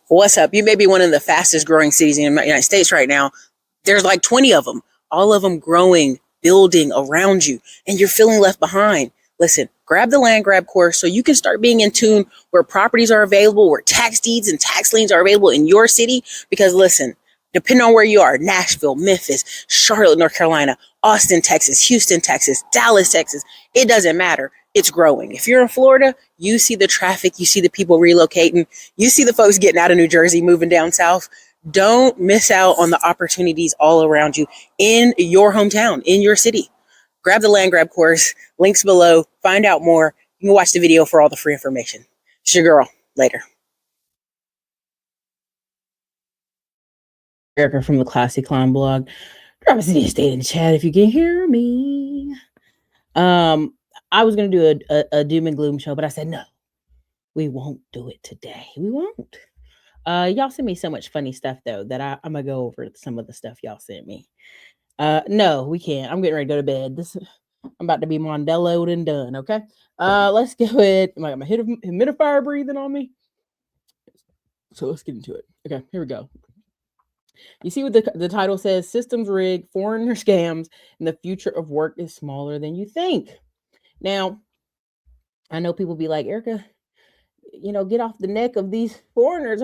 What's up? You may be one of the fastest growing cities in the United States right now. There's like 20 of them, all of them growing, building around you, and you're feeling left behind. Listen, grab the land grab course so you can start being in tune where properties are available, where tax deeds and tax liens are available in your city. Because listen, depending on where you are, Nashville, Memphis, Charlotte, North Carolina, Austin, Texas, Houston, Texas, Dallas, Texas, it doesn't matter. It's growing. If you're in Florida, you see the traffic, you see the people relocating, you see the folks getting out of New Jersey, moving down south. Don't miss out on the opportunities all around you in your hometown, in your city. Grab the land grab course, links below, find out more. You can watch the video for all the free information. It's your girl. Later. Erica from the Classy Climb blog. Drop a city state in the chat if you can hear me. I was going to do a doom and gloom show, but I said, no, we won't do it today. We won't. Y'all sent me so much funny stuff though that I'm gonna go over some of the stuff y'all sent me. No, we can't. I'm getting ready to go to bed. I'm about to be Mondello'd and done. Okay. Let's go ahead. I got my humidifier breathing on me. So let's get into it. Okay, here we go. You see what the title says: systems rigged, foreigner scams, and the future of work is smaller than you think. Now, I know people be like, Erica, get off the neck of these foreigners.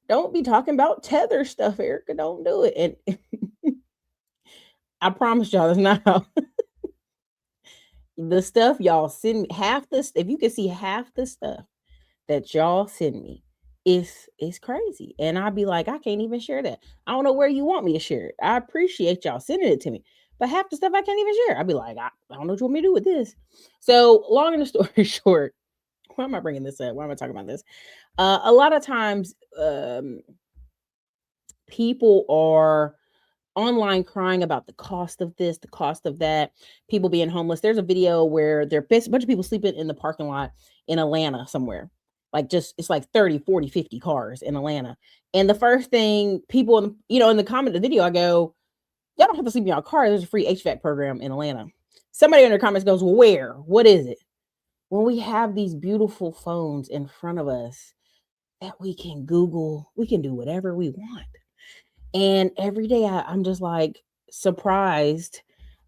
Don't be talking about tether stuff, Erica. Don't do it. And I promise y'all, that's not how. The stuff y'all send me, if you can see half the stuff that y'all send me, it's crazy. And I'll be like, I can't even share that. I don't know where you want me to share it. I appreciate y'all sending it to me, but half the stuff I can't even share. I'll be like, I don't know what you want me to do with this. So long and the story short, why am I bringing this up? Why am I talking about this? A lot of times, people are online crying about the cost of this, the cost of that, people being homeless. There's a video where there's a bunch of people sleeping in the parking lot in Atlanta somewhere. It's like 30, 40, 50 cars in Atlanta. And the first thing people, in the comment of the video, I go, y'all don't have to sleep in your car. There's a free HVAC program in Atlanta. Somebody in their comments goes, well, where? What is it? When we have these beautiful phones in front of us that we can Google, we can do whatever we want. And every day I'm just like surprised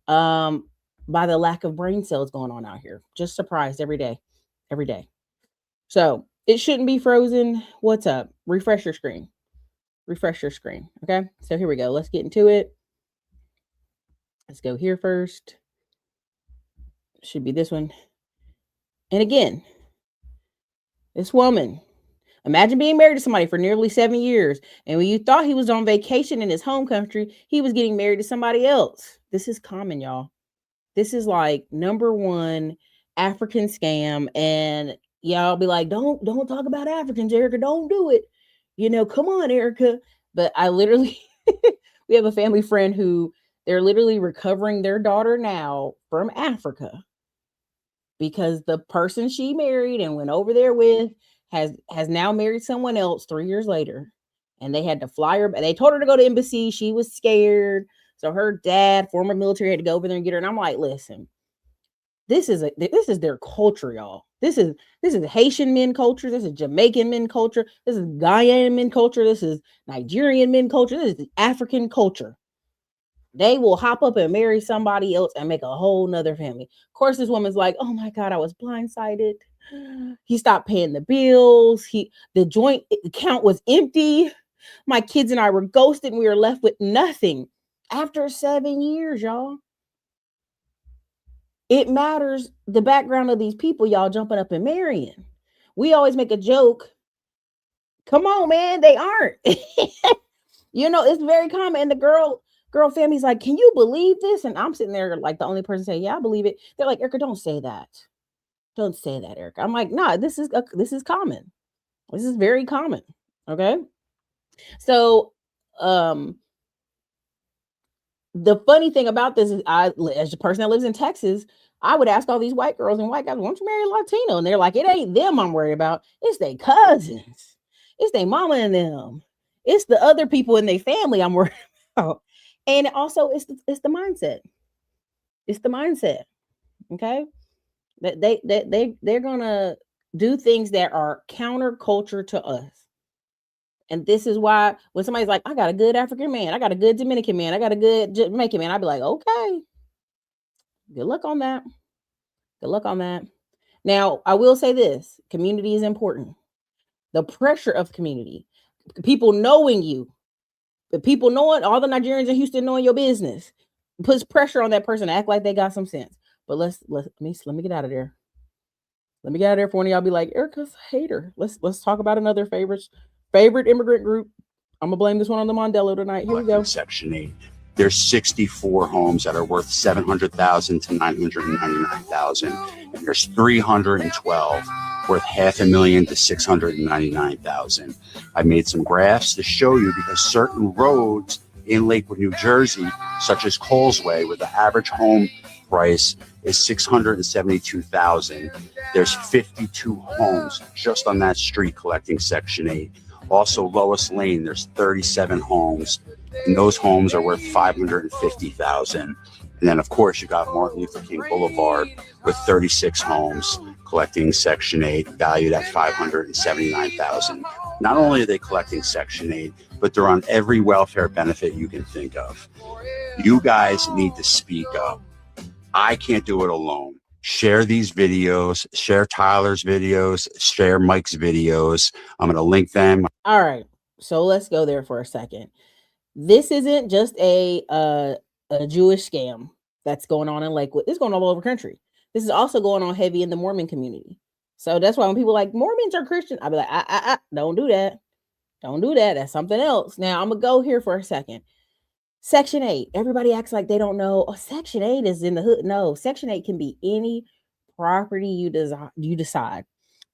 by the lack of brain cells going on out here. Just surprised every day. So it shouldn't be frozen. What's up? Refresh your screen. Okay. So here we go. Let's get into it. Let's go here first. Should be this one. And again, this woman, imagine being married to somebody for nearly 7 years. And when you thought he was on vacation in his home country, he was getting married to somebody else. This is common, y'all. This is like number one African scam. And y'all be like, don't talk about Africans, Erica. Don't do it. Come on, Erica. But I literally, we have a family friend who they're literally recovering their daughter now from Africa because the person she married and went over there with has now married someone else 3 years later, and they had to fly her. They told her to go to embassy. She was scared, so her dad, former military, had to go over there and get her. And I'm like, listen, this is their culture, y'all. This is Haitian men culture. This is Jamaican men culture. This is Ghanaian men culture. This is Nigerian men culture. This is African culture. They will hop up and marry somebody else and make a whole nother family. Of course, this woman's like, oh my God, I was blindsided. He stopped paying the bills. The joint account was empty. My kids and I were ghosted and we were left with nothing. After 7 years, y'all. It matters the background of these people y'all jumping up and marrying. We always make a joke. Come on, man, they aren't. It's very common. And the girl family's like, can you believe this? And I'm sitting there like the only person saying, yeah, I believe it. They're like, Erica, don't say that. Don't say that, Erica. I'm like, nah, this is common. This is very common. Okay. So, the funny thing about this is as a person that lives in Texas, I would ask all these white girls and white guys, why don't you marry a Latino? And they're like, it ain't them I'm worried about. It's their cousins. It's their mama and them. It's the other people in their family I'm worried about. And also it's the mindset. It's the mindset. Okay. That they're gonna do things that are counterculture to us. And this is why when somebody's like, I got a good African man, I got a good Dominican man, I got a good Jamaican man, I'd be like, okay, good luck on that. Good luck on that. Now, I will say this, community is important. The pressure of community, people knowing you, the people knowing, all the Nigerians in Houston knowing your business, puts pressure on that person to act like they got some sense. But let me get out of there. Let me get out of there for one of y'all be like, Erica's a hater. Let's talk about another favorite immigrant group. I'm gonna blame this one on the Mondello tonight. Here we go. Section 8. There's 64 homes that are worth $700,000 to $999,000, and there's 312 worth $500,000 to $699,000. I made some graphs to show you because certain roads in Lakewood, New Jersey, such as Colesway, where the average home price is $672,000, there's 52 homes just on that street collecting Section 8. Also, Lois Lane, there's 37 homes, and those homes are worth $550,000. And then, of course, you got Martin Luther King Boulevard with 36 homes collecting Section 8, valued at $579,000. Not only are they collecting Section 8, but they're on every welfare benefit you can think of. You guys need to speak up. I can't do it alone. Share these videos, share Tyler's videos, share Mike's videos. I'm going to link them. All right. So let's go there for a second. This isn't just a Jewish scam that's going on in Lakewood. It's going all over the country. This is also going on heavy in the Mormon community. So that's why when people are like, Mormons are Christian, I'll be like, don't do that. Don't do that. That's something else. Now I'm going to go here for a second. Section 8. Everybody acts like they don't know. Oh, Section 8 is in the hood. No, Section 8 can be any property you decide.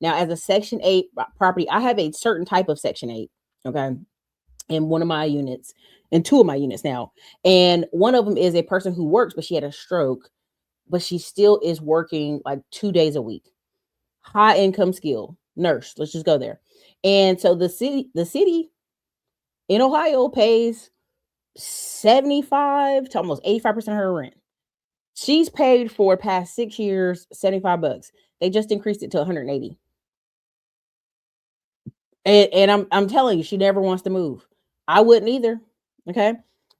Now, as a Section 8 property, I have a certain type of Section 8, okay, in one of my units, in two of my units now. And one of them is a person who works, but she had a stroke, but she still is working like 2 days a week. High income skill, nurse. Let's just go there. And so the city in Ohio pays 75 to almost 85% of her rent. She's paid for past 6 years, $75. They just increased it to 180. And I'm telling you, she never wants to move. I wouldn't either. Okay.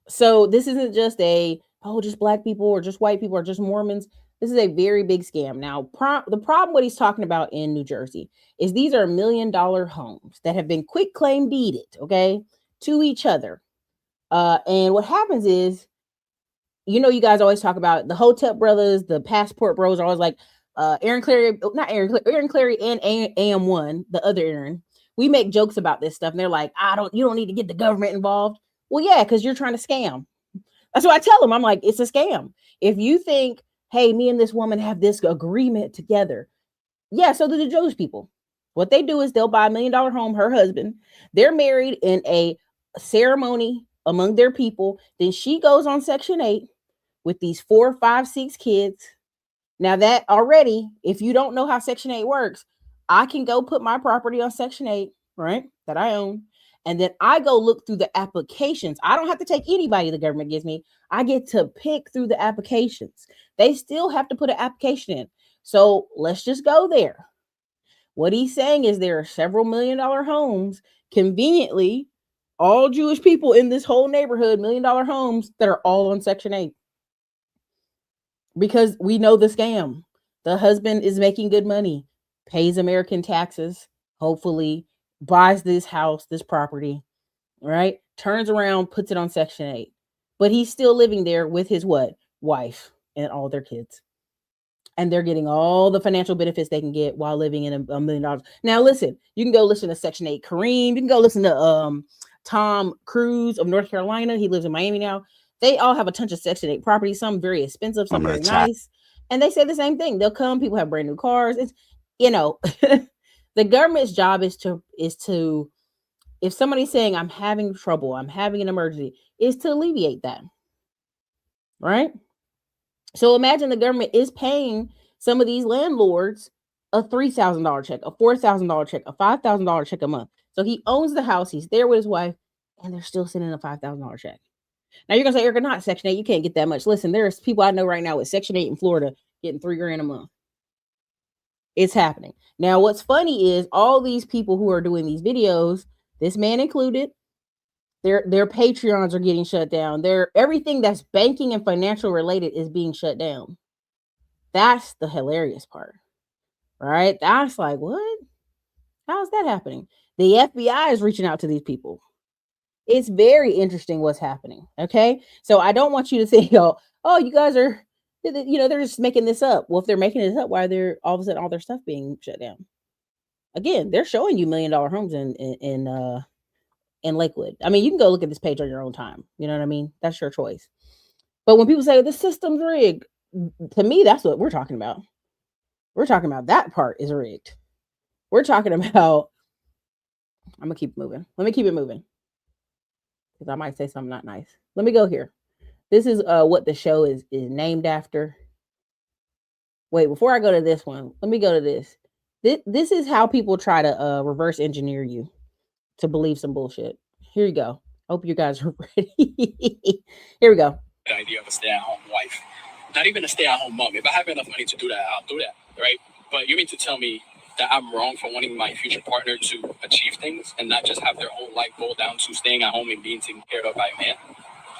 So this isn't just just black people or just white people or just Mormons. This is a very big scam. Now, the problem what he's talking about in New Jersey is these are $1 million homes that have been quit claim deeded, okay, to each other. And what happens is, you guys always talk about the Hotep brothers, the Passport bros are always like, Aaron Clary and AM1, the other Aaron. We make jokes about this stuff and they're like, you don't need to get the government involved. Well, yeah, because you're trying to scam. That's what I tell them. I'm like, it's a scam. If you think, hey, me and this woman have this agreement together. Yeah, so do the Jewish people. What they do is they'll buy $1 million home, her husband. They're married in a ceremony among their people. Then she goes on Section 8 with these 4, 5, 6 kids. Now that already, if you don't know how Section 8 works, I can go put my property on Section 8, right, that I own. And then I go look through the applications. I don't have to take anybody the government gives me. I get to pick through the applications. They still have to put an application in. So let's just go there. What he's saying is there are several $1 million homes, conveniently, all Jewish people in this whole neighborhood, $1 million homes that are all on Section 8. Because we know the scam. The husband is making good money, pays American taxes, hopefully, buys this house, this property, right? Turns around, puts it on Section 8. But he's still living there with his wife and all their kids. And they're getting all the financial benefits they can get while living in $1 million. Now, listen, you can go listen to Section 8 Kareem. You can go listen to Tom Cruise of North Carolina. He lives in Miami now. They all have a ton of Section 8 properties, some very expensive, some very nice. And they say the same thing. They'll come, people have brand new cars. It's, the government's job is to, if somebody's saying, I'm having trouble, I'm having an emergency, is to alleviate that. Right? So imagine the government is paying some of these landlords a $3,000 check, a $4,000 check, a $5,000 check a month. So he owns the house, he's there with his wife, and they're still sending a $5,000 check. Now you're gonna say, Erica, not Section 8, you can't get that much. Listen, there's people I know right now with Section 8 in Florida getting $3,000 a month. It's happening. Now, what's funny is all these people who are doing these videos, this man included. Their Patreons are getting shut down. Everything that's banking and financial related is being shut down. That's the hilarious part, right? That's like, what? How's that happening? The FBI is reaching out to these people. It's very interesting what's happening. Okay. So I don't want you to think, oh, you guys are, they're just making this up. Well, if they're making this up, why are there all of a sudden all their stuff being shut down? Again, they're showing you $1 million homes in Lakewood. I mean, you can go look at this page on your own time. You know what I mean? That's your choice. But when people say the system's rigged, to me, that's what we're talking about. We're talking about that part is rigged. We're talking about, I'm going to keep moving. Let me keep it moving, because I might say something not nice. Let me go here. This is what the show is named after. Wait, before I go to this one, let me go to this. This is how people try to reverse engineer you to believe some bullshit. Here you go. Hope you guys are ready. Here we go. The idea of a stay-at-home wife, not even a stay-at-home mom. If I have enough money to do that, I'll do that, right? But you mean to tell me that I'm wrong for wanting my future partner to achieve things and not just have their whole life boil down to staying at home and being taken care of by a man?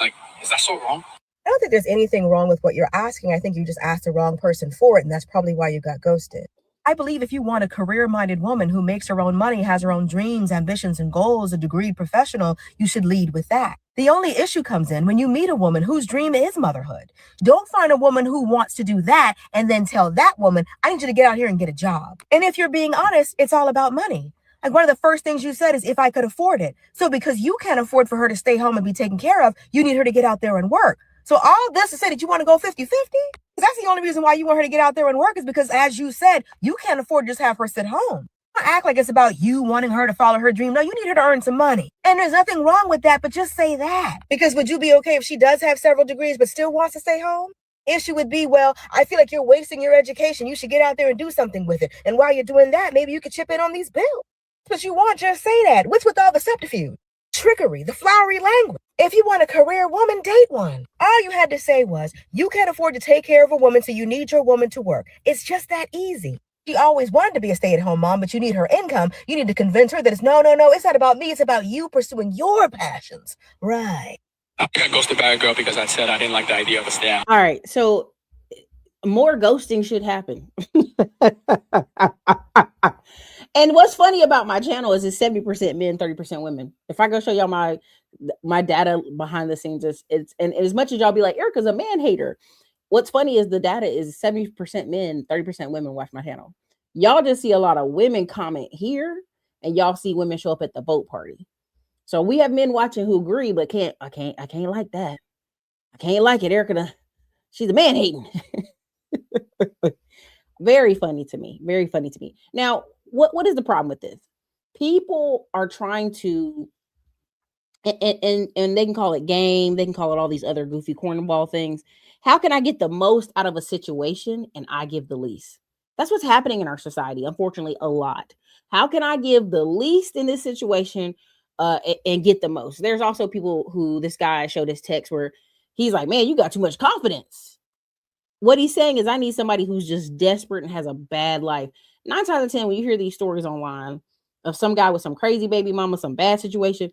Like, is that so wrong? I don't think there's anything wrong with what you're asking. I think you just asked the wrong person for it, and that's probably why you got ghosted. I believe if you want a career-minded woman who makes her own money, has her own dreams, ambitions, and goals, a degreed professional, you should lead with that. The only issue comes in when you meet a woman whose dream is motherhood. Don't find a woman who wants to do that and then tell that woman, I need you to get out here and get a job. And if you're being honest, it's all about money. Like, one of the first things you said is, if I could afford it. So because you can't afford for her to stay home and be taken care of, you need her to get out there and work. So all this to say that you want to go 50-50? That's the only reason why you want her to get out there and work, is because, as you said, you can't afford to just have her sit home. Don't act like it's about you wanting her to follow her dream. No, you need her to earn some money. And there's nothing wrong with that, but just say that. Because would you be okay if she does have several degrees but still wants to stay home? Issue would be, well, I feel like you're wasting your education. You should get out there and do something with it. And while you're doing that, maybe you could chip in on these bills. But you want, just say that. What's with all the subterfuge? Trickery, the flowery language. If you want a career woman, date one. All you had to say was, you can't afford to take care of a woman, so you need your woman to work. It's just that easy. She always wanted to be a stay-at-home mom, but you need her income. You need to convince her that it's no, it's not about me. It's about you pursuing your passions. Right. I got ghosted by a girl because I said I didn't like the idea of a stay-at-home. All right, so more ghosting should happen. And what's funny about my channel is it's 70% men, 30% women. If I go show y'all my data behind the scenes, it's and as much as y'all be like, Erica's a man hater, what's funny is the data is 70% men, 30% women watch my channel. Y'all just see a lot of women comment here, and y'all see women show up at the vote party. So we have men watching who agree, but I can't like that. I can't like it. Erica, she's a man hating. Very funny to me. Very funny to me. Now, what is the problem with this? People are trying to, and they can call it game, they can call it all these other goofy cornball things. How can I get the most out of a situation and I give the least? That's what's happening in our society, unfortunately, a lot. How can I give the least in this situation and get the most? There's also people who, this guy showed this text where he's like, man, you got too much confidence. What he's saying is, I need somebody who's just desperate and has a bad life. 9 times out of 10, when you hear these stories online of some guy with some crazy baby mama, some bad situation,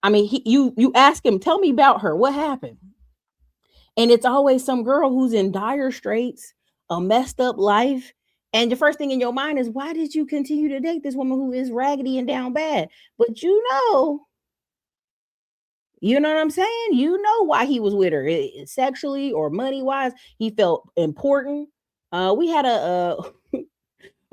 I mean, you ask him, tell me about her. What happened? And it's always some girl who's in dire straits, a messed up life. And the first thing in your mind is, why did you continue to date this woman who is raggedy and down bad? But you know what I'm saying? You know why he was with her, sexually or money wise. He felt important. We had a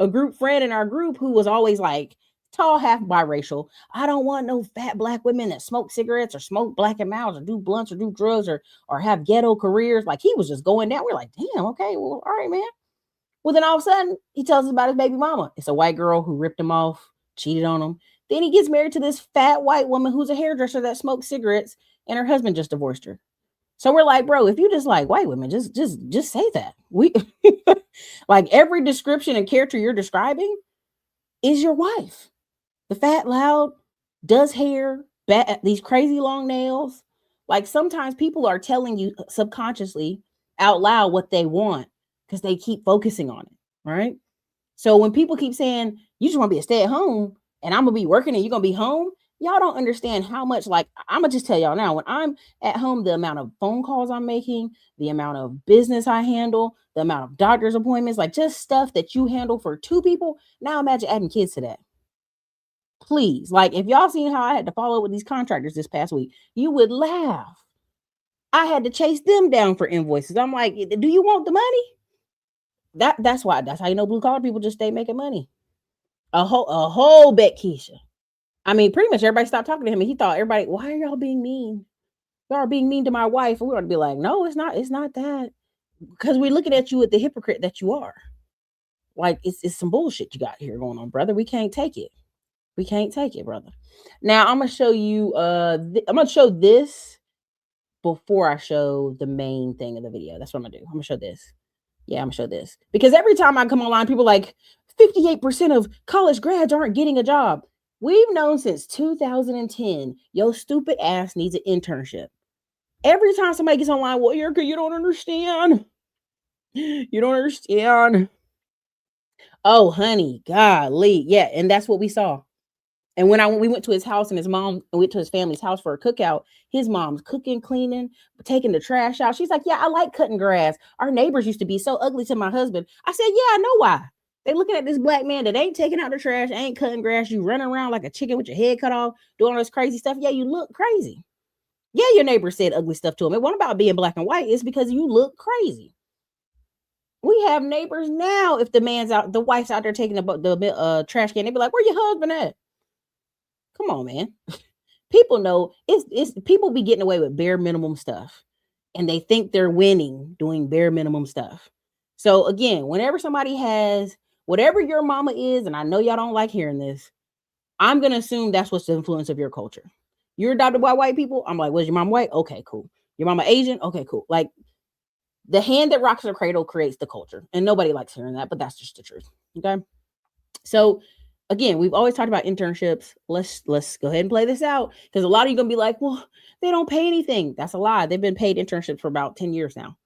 group friend in our group who was always like tall, half biracial. I don't want no fat black women that smoke cigarettes or smoke Black and Milds or do blunts or do drugs or have ghetto careers. Like, he was just going down. We're like, damn, okay, well, all right, man. Well, then all of a sudden he tells us about his baby mama. It's a white girl who ripped him off, cheated on him. Then he gets married to this fat white woman who's a hairdresser that smokes cigarettes, and her husband just divorced her. So we're like, bro, if you just like white women, just say that. We like, every description and character you're describing is your wife. The fat, loud, does hair, these crazy long nails. Like, sometimes people are telling you subconsciously out loud what they want because they keep focusing on it, right? So when people keep saying, you just want to be a stay-at-home and I'm going to be working and you're going to be home, Y'all don't understand how much, like, I'm gonna just tell y'all now, when I'm at home, the amount of phone calls I'm making, the amount of business I handle, the amount of doctor's appointments, like just stuff that you handle for 2 people. Now imagine adding kids to that. Please. Like, if y'all seen how I had to follow up with these contractors this past week, you would laugh. I had to chase them down for invoices. I'm like, do you want the money? That's how you know blue collar people just stay making money. A whole bet Keisha. I mean, pretty much everybody stopped talking to him, and he thought everybody, why are y'all being mean? Y'all are being mean to my wife. And we ought to be like, no, it's not that. Because we're looking at you with the hypocrite that you are. Like, it's some bullshit you got here going on, brother. We can't take it. We can't take it, brother. Now I'm gonna show you I'm gonna show this before I show the main thing of the video. That's what I'm gonna do. I'm gonna show this. Yeah, I'm gonna show this. Because every time I come online, people are like 58% of college grads aren't getting a job. We've known since 2010, your stupid ass needs an internship. Every time somebody gets online, well, Erica, you don't understand. You don't understand. Oh, honey, golly. Yeah, and that's what we saw. And when we went to his house, and his mom went to his family's house for a cookout, his mom's cooking, cleaning, taking the trash out. She's like, yeah, I like cutting grass. Our neighbors used to be so ugly to my husband. I said, yeah, I know why. They looking at this black man that ain't taking out the trash, ain't cutting grass. You running around like a chicken with your head cut off, doing all this crazy stuff. Yeah, you look crazy. Yeah, your neighbor said ugly stuff to him. It wasn't about being black and white. It's because you look crazy. We have neighbors now. If the wife's out there taking the trash can, they be like, where your husband at? Come on, man. People know it's people be getting away with bare minimum stuff, and they think they're winning doing bare minimum stuff. So again, whenever somebody has whatever your mama is, and I know y'all don't like hearing this, I'm gonna assume that's what's the influence of your culture. You're adopted by white people. I'm like, was your mom white? Okay, cool. Your mama Asian? Okay, cool. Like, the hand that rocks the cradle creates the culture, and nobody likes hearing that, but that's just the truth. Okay. So again, we've always talked about internships. Let's go ahead and play this out, because a lot of you gonna be like, well, they don't pay anything. That's a lie. They've been paid internships for about 10 years now.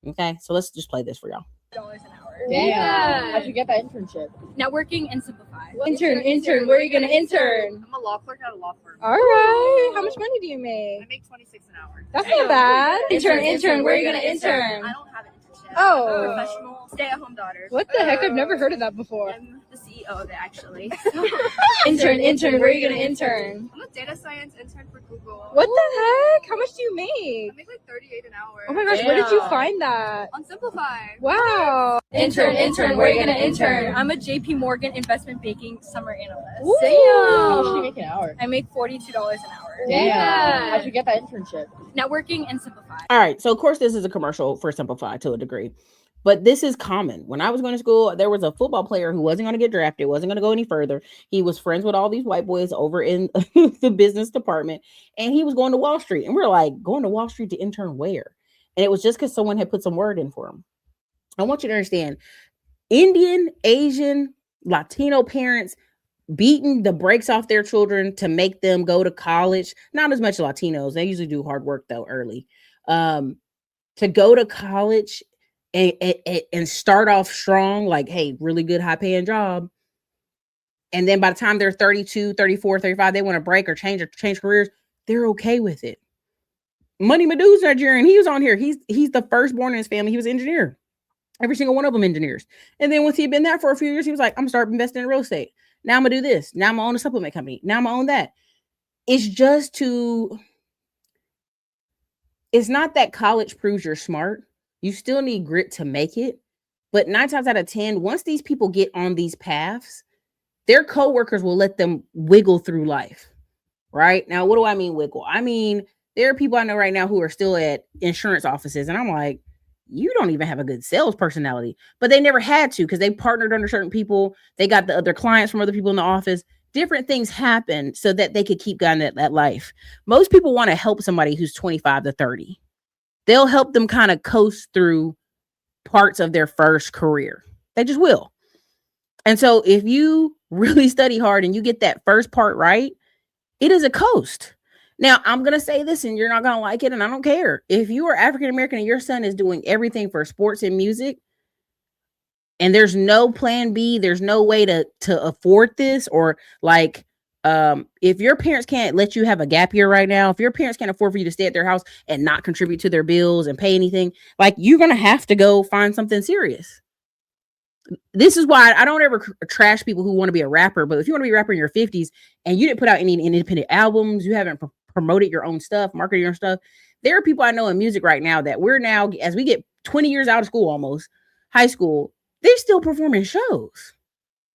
Okay, so let's just play this for y'all. $1 an hour. Damn. Yeah. How'd you get that internship? Networking and Simplify. Intern. Where are you gonna intern? I'm a law clerk at a law firm. All right. How much money do you make? I make $26 an hour. That's not bad. Intern. Where are you gonna intern? I don't have an internship. Oh. I'm a professional stay-at-home daughter. What the heck? I've never heard of that before. I'm the CEO of it, actually. Intern. Where are you gonna intern? I'm a data science intern for Google. What the heck? How much do you I make? make like $38 an hour. Oh my gosh, where did you Damn. find that? On Simplify. Wow. Intern. Where are you gonna intern? I'm a JP Morgan investment banking summer analyst. How much do you make an hour? I make $42 an hour. Damn. How'd you get that internship? Networking and Simplify. All right. So of course this is a commercial for Simplify to a degree, but this is common. When I was going to school, there was a football player who wasn't going to get drafted, wasn't going to go any further. He was friends with all these white boys over in the business department, and he was going to Wall Street. And we were like, going to Wall Street to intern where? And it was just because someone had put some word in for him. I want you to understand, Indian, Asian, Latino parents beating the brakes off their children to make them go to college. Not as much Latinos. They usually do hard work though early. To go to college and start off strong, like, hey, really good high paying job. And then by the time they're 32, 34, 35, they want to break or change careers. They're okay with it. Money Madu's Nigerian. He was on here. He's the firstborn in his family. He was an engineer. Every single one of them engineers. And then once he'd been that for a few years, he was like, I'm gonna start investing in real estate. Now I'm gonna do this. Now I'm gonna own a supplement company. Now I'm gonna own that. It's just it's not that college proves you're smart. You still need grit to make it. But 9 times out of 10, once these people get on these paths, their coworkers will let them wiggle through life. Right? Now, what do I mean wiggle? I mean, there are people I know right now who are still at insurance offices, and I'm like, you don't even have a good sales personality. But they never had to, because they partnered under certain people. They got the other clients from other people in the office. Different things happen so that they could keep going that life. Most people want to help somebody who's 25 to 30. They'll help them kind of coast through parts of their first career. They just will. And so if you really study hard and you get that first part right, it is a coast. Now, I'm going to say this, and you're not going to like it, and I don't care. If you are African-American and your son is doing everything for sports and music, and there's no plan B, there's no way to afford this, or like If your parents can't let you have a gap year right now, if your parents can't afford for you to stay at their house and not contribute to their bills and pay anything, like you're gonna have to go find something serious. This is why I don't ever trash people who want to be a rapper. But if you want to be a rapper in your 50s and you didn't put out any independent albums, you haven't promoted your own stuff, marketed your own stuff. There are people I know in music right now that we're now, as we get 20 years out of school, almost high school, they're still performing shows.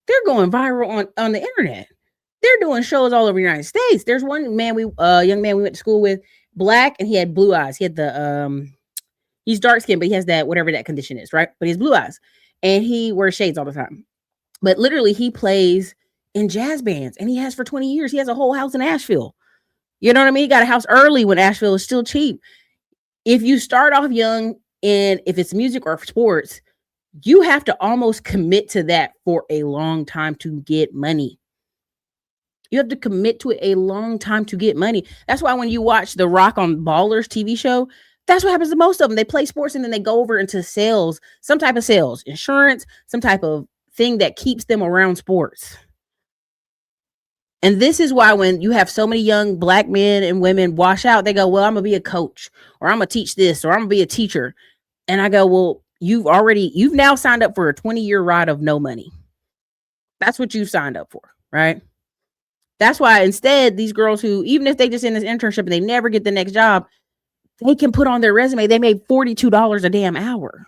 They're going viral on the internet. They're doing shows all over the United States. There's one man young man we went to school with, black, and he had blue eyes. He had he's dark skinned, but he has that, whatever that condition is, right? But he has blue eyes. And he wears shades all the time. But literally, he plays in jazz bands, and he has for 20 years. He has a whole house in Asheville. You know what I mean? He got a house early when Asheville is still cheap. If you start off young, and if it's music or sports, you have to almost commit to that for a long time to get money. You have to commit to it a long time to get money. That's why when you watch The Rock on Ballers TV show, that's what happens to most of them. They play sports and then they go over into sales, some type of sales, insurance, some type of thing that keeps them around sports. And this is why when you have so many young black men and women wash out, they go, well, I'm going to be a coach, or I'm going to teach this, or I'm going to be a teacher. And I go, well, you've now signed up for a 20-year ride of no money. That's what you've signed up for, right? That's why instead, these girls who, even if they just in this internship and they never get the next job, they can put on their resume, they made $42 a damn hour.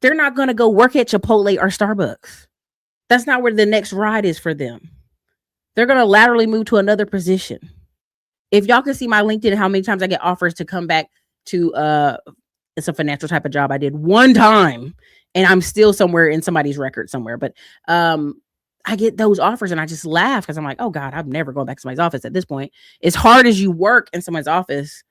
They're not going to go work at Chipotle or Starbucks. That's not where the next ride is for them. They're going to laterally move to another position. If y'all can see my LinkedIn, how many times I get offers to come back to, it's a financial type of job I did one time, and I'm still somewhere in somebody's record somewhere. But I get those offers and I just laugh because I'm like, oh God, I'm never going back to somebody's office at this point. As hard as you work in someone's office,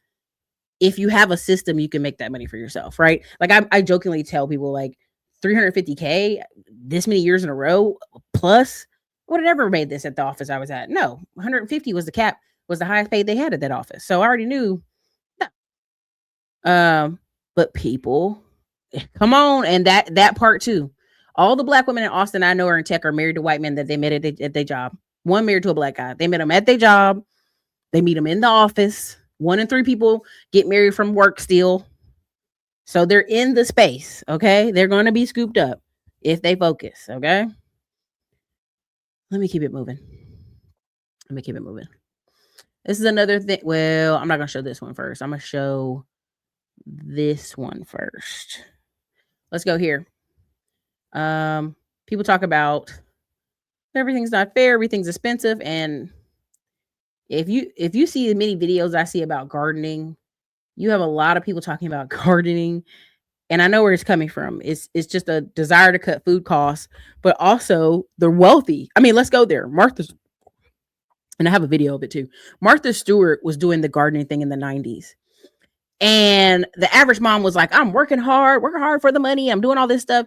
if you have a system, you can make that money for yourself, right? Like I jokingly tell people like $350K this many years in a row plus would have never made this at the office I was at. No, 150 was the cap, was the highest paid they had at that office. So I already knew. No. But people, come on. And that part too. All the black women in Austin I know are in tech are married to white men that they met at their job. One married to a black guy. They met them at their job. They meet them in the office. 1 in 3 people get married from work still. So they're in the space. Okay. They're going to be scooped up if they focus. Okay. Let me keep it moving. This is another thing. Well, I'm not going to show this one first. I'm going to show this one first. Let's go here. People talk about everything's not fair. Everything's expensive. And if you see the many videos I see about gardening, you have a lot of people talking about gardening, and I know where it's coming from. It's just a desire to cut food costs, but also they're wealthy. I mean, let's go there. And I have a video of it too. Martha Stewart was doing the gardening thing in the 90s. And the average mom was like, I'm working hard for the money. I'm doing all this stuff.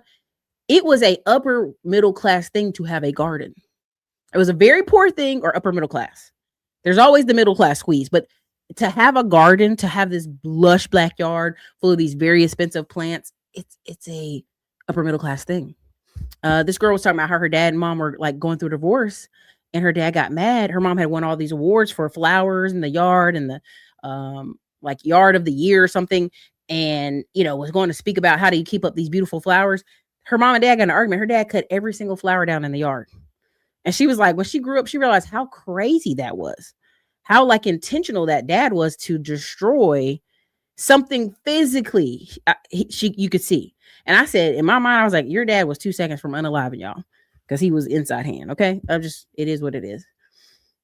It was a upper middle class thing to have a garden. It was a very poor thing or upper middle class. There's always the middle class squeeze, but to have a garden, to have this lush backyard full of these very expensive plants, it's a upper middle class thing. This girl was talking about how her dad and mom were like going through a divorce, and her dad got mad. Her mom had won all these awards for flowers in the yard and the like yard of the year or something, and was going to speak about how do you keep up these beautiful flowers. Her mom and dad got in an argument. Her dad cut every single flower down in the yard. And she was like, when she grew up, she realized how crazy that was, how like intentional that dad was to destroy something physically you could see. And I said, in my mind, I was like, your dad was 2 seconds from unaliving y'all because he was inside hand. Okay. It is what it is.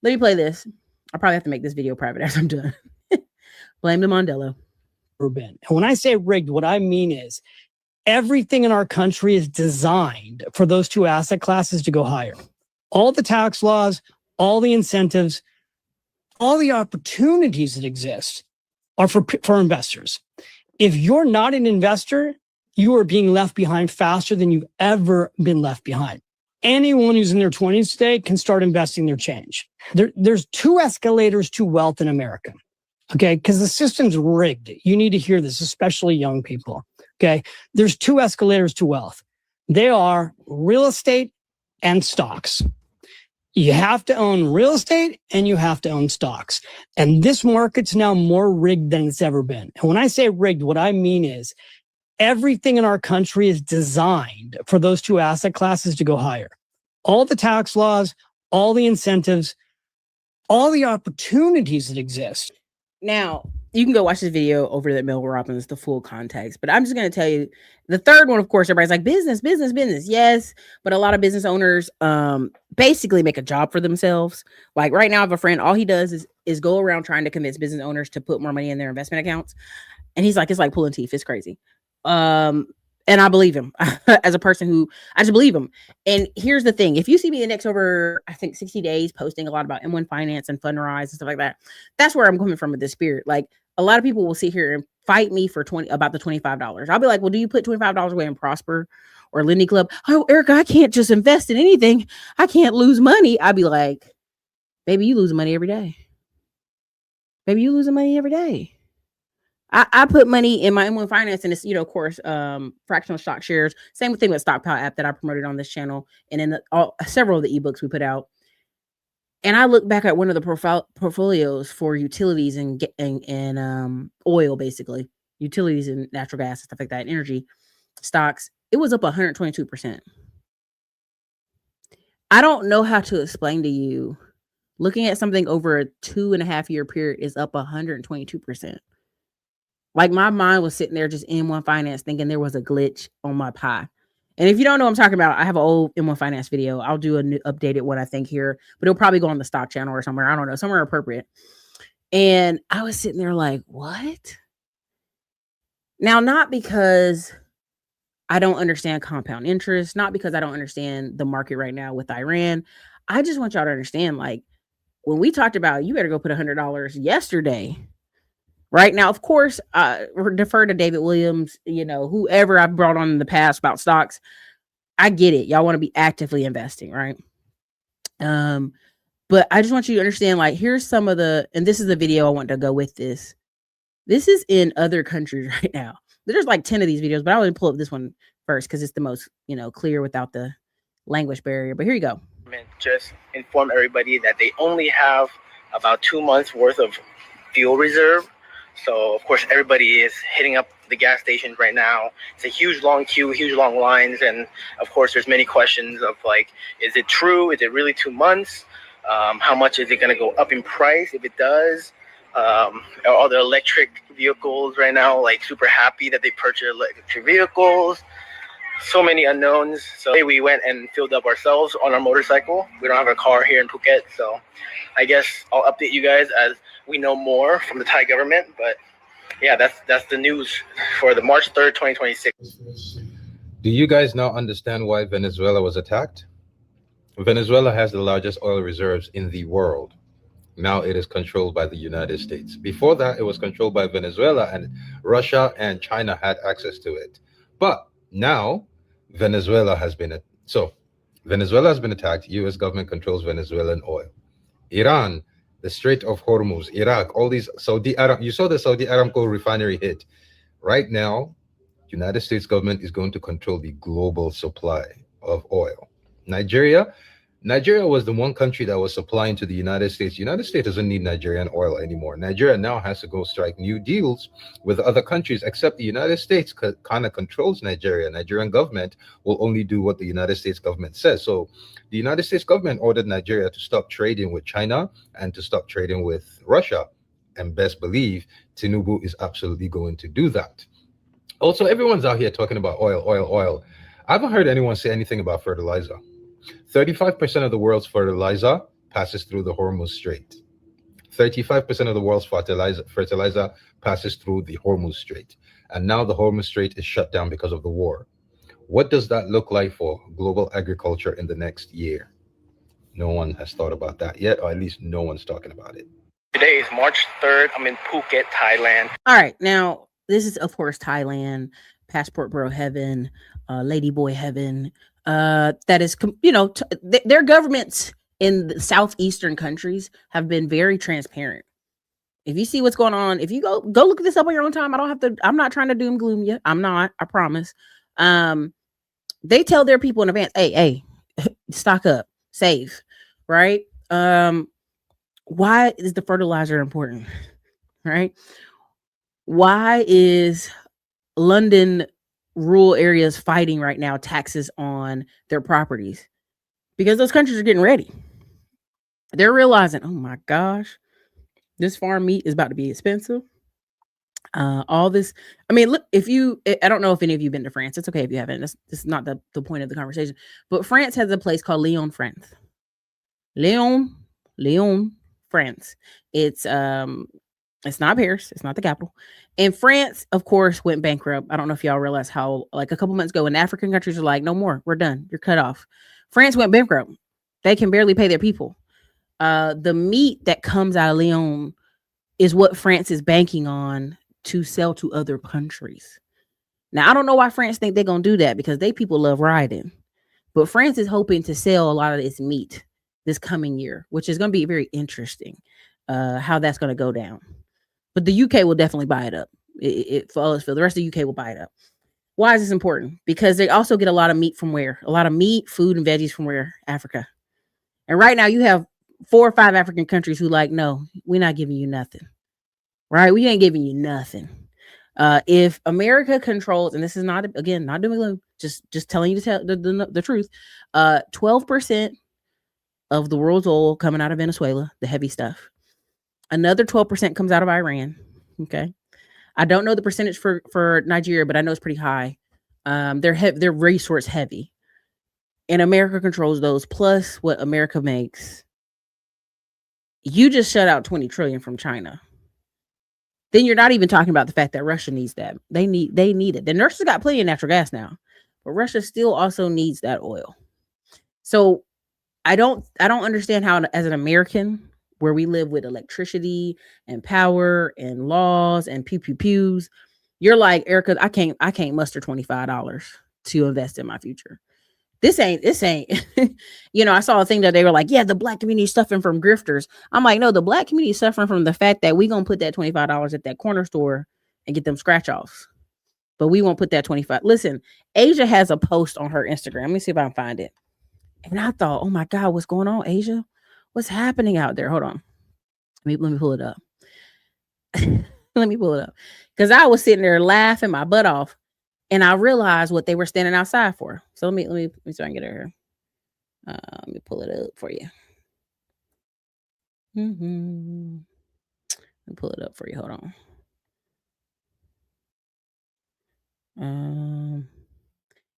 Let me play this. I'll probably have to make this video private after I'm done. Blame the Mondello. And when I say rigged, what I mean is everything in our country is designed for those two asset classes to go higher. All the tax laws, all the incentives, all the opportunities that exist are for investors. If you're not an investor, you are being left behind faster than you've ever been left behind. Anyone who's in their 20s today can start investing their change. There's 2 escalators to wealth in America. Okay, because the system's rigged. You need to hear this, especially young people. Okay, there's 2 escalators to wealth. They are real estate and stocks. You have to own real estate and you have to own stocks. And this market's now more rigged than it's ever been. And when I say rigged, what I mean is everything in our country is designed for those two asset classes to go higher. All the tax laws, all the incentives, all the opportunities that exist. Now, you can go watch this video over at Mel Robbins, the full context. But I'm just going to tell you the third one, of course, everybody's like business, business, business. Yes. But a lot of business owners basically make a job for themselves. Like right now, I have a friend, all he does is go around trying to convince business owners to put more money in their investment accounts. And he's like, it's like pulling teeth. It's crazy. And I believe him as a person who I just believe him. And here's the thing. If you see me the next over, I think 60 days posting a lot about M1 Finance and Fundrise and stuff like that, that's where I'm coming from with this spirit. Like a lot of people will sit here and fight me for about the $25. I'll be like, well, do you put $25 away in Prosper or Lindy Club? Oh, Erica, I can't just invest in anything. I can't lose money. I'd be like, baby, you losing money every day. Baby, you losing money every day. I put money in my M1 Finance and it's, of course, fractional stock shares. Same thing with Stockpile app that I promoted on this channel and in several of the ebooks we put out. And I look back at one of the portfolios for utilities and oil, basically utilities and natural gas and stuff like that, and energy stocks. It was up 122%. I don't know how to explain to you. Looking at something over a 2.5 year period is up 122%. Like my mind was sitting there just M1 Finance thinking there was a glitch on my pie. And if you don't know what I'm talking about, I have an old M1 Finance video. I'll do a new updated one, I think, here, but it'll probably go on the stock channel or somewhere. I don't know, somewhere appropriate. And I was sitting there like, what? Now, not because I don't understand compound interest, not because I don't understand the market right now with Iran. I just want y'all to understand, like, when we talked about you better go put $100 yesterday. Right now, of course, defer to David Williams, whoever I've brought on in the past about stocks. I get it. Y'all want to be actively investing, right? But I just want you to understand, like, here's some of and this is the video I want to go with this. This is in other countries right now. There's like 10 of these videos, but I want to pull up this one first because it's the most, clear without the language barrier. But here you go. Just inform everybody that they only have about 2 months worth of fuel reserve. So, of course, everybody is hitting up the gas stations right now. It's a huge, long queue, huge, long lines. And, of course, there's many questions of, like, is it true? Is it really 2 months? How much is it going to go up in price if it does? Are the electric vehicles right now, like, super happy that they purchased electric vehicles? So many unknowns. So we went and filled up ourselves on our motorcycle. We don't have a car here in Phuket. So I guess I'll update you guys as we know more from the Thai government. But yeah, that's the news for the March 3rd, 2026. Do you guys now understand why Venezuela was attacked? Venezuela has the largest oil reserves in the world. Now it is controlled by the United States. Before that, it was controlled by Venezuela, and Russia and China had access to it. But now Venezuela has been attacked. U.S. government controls Venezuelan oil. Iran, the Strait of Hormuz, Iraq, all these Saudi Aram. You saw the Saudi Aramco refinery hit. Right now, United States government is going to control the global supply of oil. Nigeria was the one country that was supplying to the United States. The United States doesn't need Nigerian oil anymore. Nigeria now has to go strike new deals with other countries, except the United States kind of controls Nigeria. Nigerian government will only do what the United States government says. So the United States government ordered Nigeria to stop trading with China and to stop trading with Russia. And best believe Tinubu is absolutely going to do that. Also, everyone's out here talking about oil. I haven't heard anyone say anything about fertilizer. 35% of the world's fertilizer passes through the Hormuz Strait. 35% of the world's fertilizer passes through the Hormuz Strait. And now the Hormuz Strait is shut down because of the war. What does that look like for global agriculture in the next year? No one has thought about that yet, or at least no one's talking about it. Today is March 3rd. I'm in Phuket, Thailand. All right. Now, this is, of course, Thailand, passport bro heaven, ladyboy heaven. That is, their governments in the southeastern countries have been very transparent. If you see what's going on, if you go look this up on your own time, I'm not trying to doom gloom you. I'm not, I promise. They tell their people in advance, hey, stock up, save. right? Why is the fertilizer important, right? Why is London rural areas fighting right now taxes on their properties? Because those countries are getting ready. They're realizing, oh my gosh, this farm meat is about to be expensive. All this, I mean, look, I don't know if any of you have been to France. It's okay if you haven't. This is not the point of the conversation. But France has a place called Lyon, France. Lyon, France. It's not Paris. It's not the capital. And France, of course, went bankrupt. I don't know if y'all realize how, like a couple months ago, when African countries are like, no more, we're done, you're cut off. France went bankrupt. They can barely pay their people. The meat that comes out of Lyon is what France is banking on to sell to other countries. Now, I don't know why France think they're going to do that, because they people love riding. But France is hoping to sell a lot of its meat this coming year, which is going to be very interesting, how that's going to go down. But the UK will definitely buy it up. For the rest of the UK will buy it up. Why is this important? Because they also get a lot of meat from where? A lot of meat, food, and veggies from where? Africa. And right now you have 4 or 5 African countries who like, no, we're not giving you nothing. Right? We ain't giving you nothing. If America controls, and this is not, again, not doom and gloom, just telling you to tell the truth, 12% of the world's oil coming out of Venezuela, the heavy stuff. Another 12% comes out of Iran. Okay. I don't know the percentage for Nigeria, but I know it's pretty high. They're resource heavy. And America controls those, plus what America makes. You just shut out 20 trillion from China. Then you're not even talking about the fact that Russia needs that. They need it. The nurses got plenty of natural gas now, but Russia still also needs that oil. So I don't understand how, as an American, where we live with electricity and power and laws and pews, you're like, Erica, I can't muster $25 to invest in my future. This ain't, I saw a thing that they were like, yeah, the black community is suffering from grifters. I'm like, no, the black community is suffering from the fact that we going to put that $25 at that corner store and get them scratch offs. But we won't put that 25. Listen, Asia has a post on her Instagram. Let me see if I can find it. And I thought, oh my God, what's going on, Asia? What's happening out there? Hold on. Let me pull it up. Let me pull it up. Because I was sitting there laughing my butt off. And I realized what they were standing outside for. So let me try and get it here. Let me pull it up for you. Let me pull it up for you. Hold on.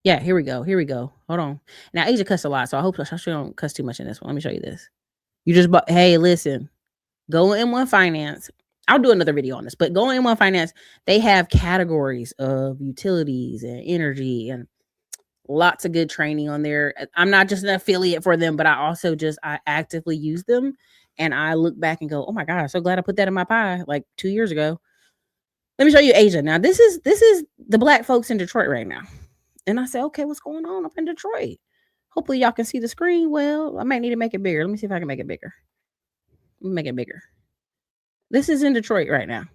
Yeah, here we go. Hold on. Now Asia cussed a lot, so I hope she don't cuss too much in this one. Let me show you this. You just bought. Hey, listen. Go M1 Finance. I'll do another video on this, but go M1 Finance. They have categories of utilities and energy and lots of good training on there. I'm not just an affiliate for them, but I actively use them. And I look back and go, oh my God, so glad I put that in my pie like 2 years ago. Let me show you Asia. Now, this is the black folks in Detroit right now. And I say, okay, what's going on up in Detroit? Hopefully y'all can see the screen well. I might need to make it bigger. Let me see if I can make it bigger. Let me make it bigger. This is in Detroit right now.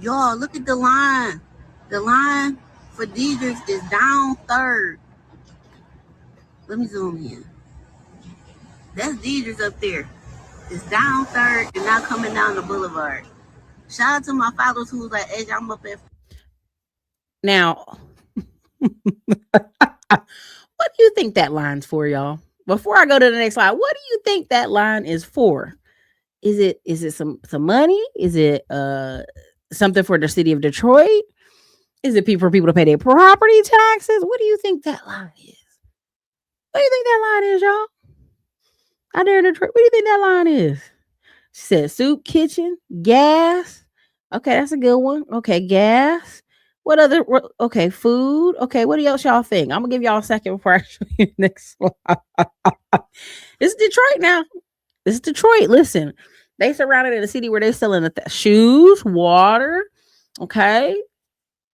Y'all, look at the line. The line for Diedrich's is down third. Let me zoom in. That's Diedrich's up there. It's down third and now coming down the boulevard. Shout out to my followers who was like, Edge, I'm up at. Now, what do you think that line's for, y'all? Before I go to the next slide, what do you think that line is for? Is it some money? Is it something for the city of Detroit? Is it for people to pay their property taxes? What do you think that line is? What do you think that line is, y'all? Out there in Detroit, what do you think that line is? She said soup, kitchen, gas. Okay, that's a good one. Okay, gas. What other? Okay, food. Okay, what else y'all think? I'm gonna give y'all a second before I show you the next slide. This is Detroit now. This is Detroit. Listen, they surrounded in a city where they're selling shoes, water. Okay,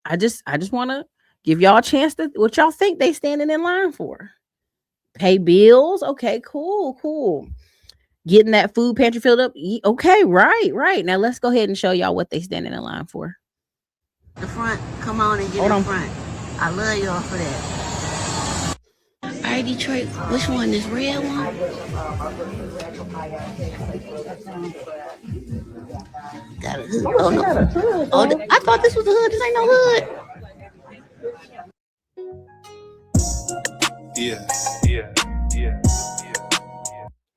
I just want to give y'all a chance to what y'all think they standing in line for. Pay bills. Okay, cool. Getting that food pantry filled up. Okay, right. Now let's go ahead and show y'all what they standing in line for. The front, come on and get in front. I love y'all for that. right, Detroit. Which one? This red one? Got a hood. Oh, no. Oh, I thought this was a hood. This ain't no hood.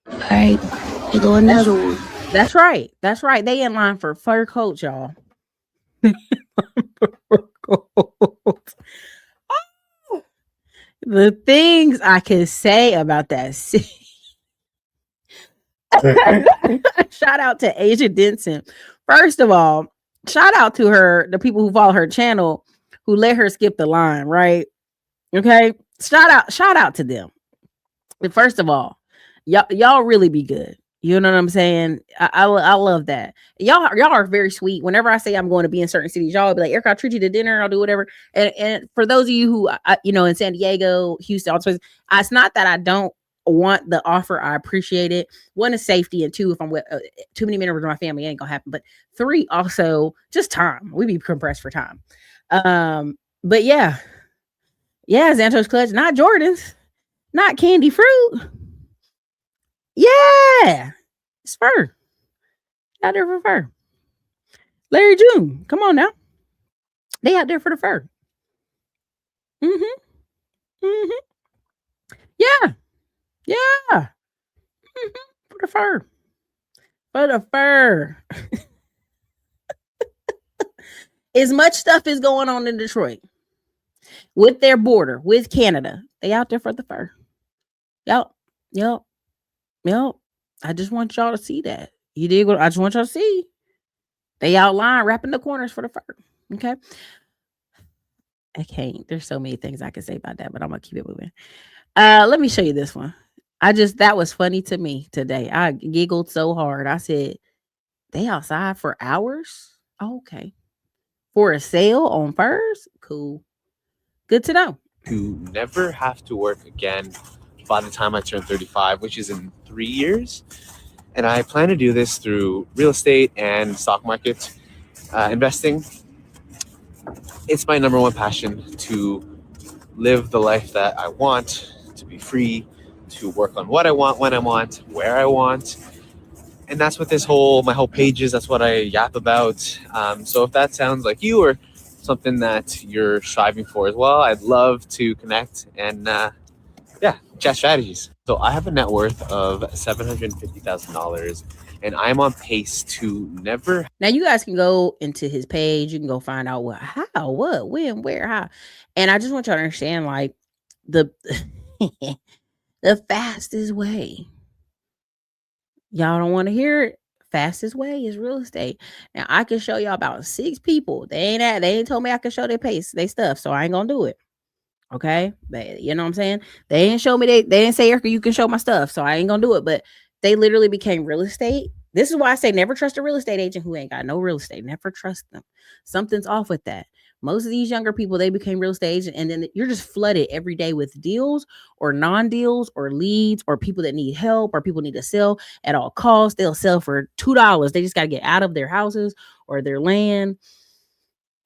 All right. Here go another one. That's right. That's right. They in line for fur coats, y'all. Oh, the things I can say about that city. Shout out to Asia Denson. First of all, shout out to her, the people who follow her channel who let her skip the line, right? Okay. Shout out to them. But first of all, y'all really be good. You know what I'm saying? I love that. Y'all are very sweet. Whenever I say I'm going to be in certain cities, y'all will be like, Erica, I'll treat you to dinner. I'll do whatever. And for those of you who, in San Diego, Houston, all this, it's not that I don't want the offer. I appreciate it. One is safety, and two, if I'm with too many members of my family, it ain't gonna happen. But three, also just time. We be compressed for time. But yeah, Xantos Clutch, not Jordans, not Candy Fruit. Yeah, it's fur. Out there for fur. Larry June, come on now. They out there for the fur. Yeah. For the fur. For the fur. As much stuff is going on in Detroit with their border, with Canada. They out there for the fur. Yep. I just want y'all to see that. You dig what I just want y'all to see. They outline wrapping the corners for the fur. Okay. I can't. There's so many things I can say about that, but I'm gonna keep it moving. Let me show you this one. That was funny to me today. I giggled so hard. I said, they outside for hours? Oh, okay. For a sale on furs? Cool. Good to know. To never have to work again by the time I turn 35, which is in 3 years. And I plan to do this through real estate and stock market investing. It's my number one passion to live the life that I want, to be free, to work on what I want, when I want, where I want. And that's what my whole page is. That's what I yap about. So if that sounds like you or something that you're striving for as well, I'd love to connect and chat strategies. So I have a net worth of $750,000 and I'm on pace to never. Now you guys can go into his page. You can go find out how, what, when, where, how. And I just want y'all to understand, like, the fastest way. Y'all don't want to hear it. Fastest way is real estate. Now I can show y'all about 6 people. They ain't told me I can show their pace, they stuff. So I ain't gonna do it. Okay. But you know what I'm saying? They didn't show me, they didn't say, Erica, you can show my stuff. So I ain't gonna do it. But they literally became real estate. This is why I say never trust a real estate agent who ain't got no real estate. Never trust them. Something's off with that. Most of these younger people, they became real estate agents, and then you're just flooded every day with deals or non-deals or leads or people that need help or people need to sell at all costs. They'll sell for $2. They just got to get out of their houses or their land.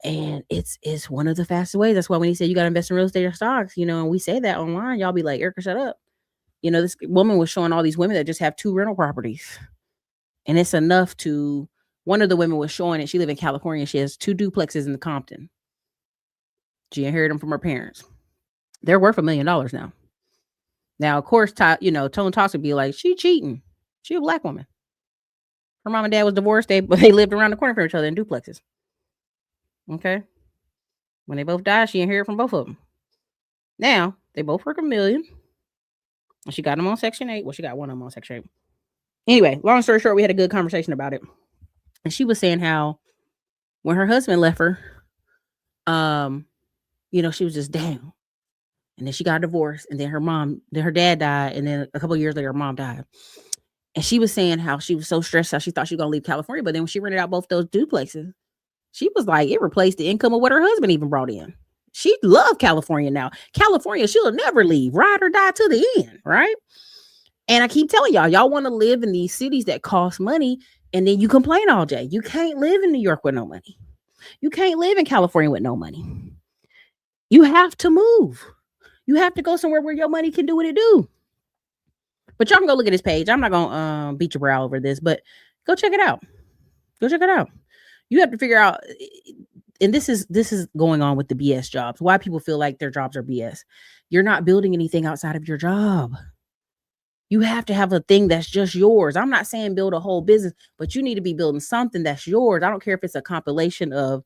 And it's one of the fastest ways. That's why when he said you got to invest in real estate or stocks, and we say that online, y'all be like, Erica, shut up. This woman was showing all these women that just have 2 rental properties. And it's enough to, one of the women was showing it. She lives in California. She has 2 duplexes in the Compton. She inherited them from her parents. They're worth $1 million now. Now, of course, Tone Talks would be like, she cheating. She a black woman. Her mom and dad was divorced. They lived around the corner from each other in duplexes. Okay. When they both died, she inherited from both of them. Now, they both work $1 million. And she got them on Section 8. Well, she got one of them on Section 8. Anyway, long story short, we had a good conversation about it. And she was saying how when her husband left her, she was just down. And then she got divorced. And then her dad died. And then a couple of years later, her mom died. And she was saying how she was so stressed out. She thought she was going to leave California. But then when she rented out both those duplexes, she was like, it replaced the income of what her husband even brought in. She loved California now. California, she'll never leave. Ride or die to the end, right? And I keep telling y'all want to live in these cities that cost money. And then you complain all day. You can't live in New York with no money. You can't live in California with no money. You have to move. You have to go somewhere where your money can do what it do. But y'all can go look at his page. I'm not gonna beat your brow over this, but go check it out. Go check it out. You have to figure out, and this is going on with the BS jobs. Why people feel like their jobs are BS. You're not building anything outside of your job. You have to have a thing that's just yours. I'm not saying build a whole business, but you need to be building something that's yours. I don't care if it's a compilation of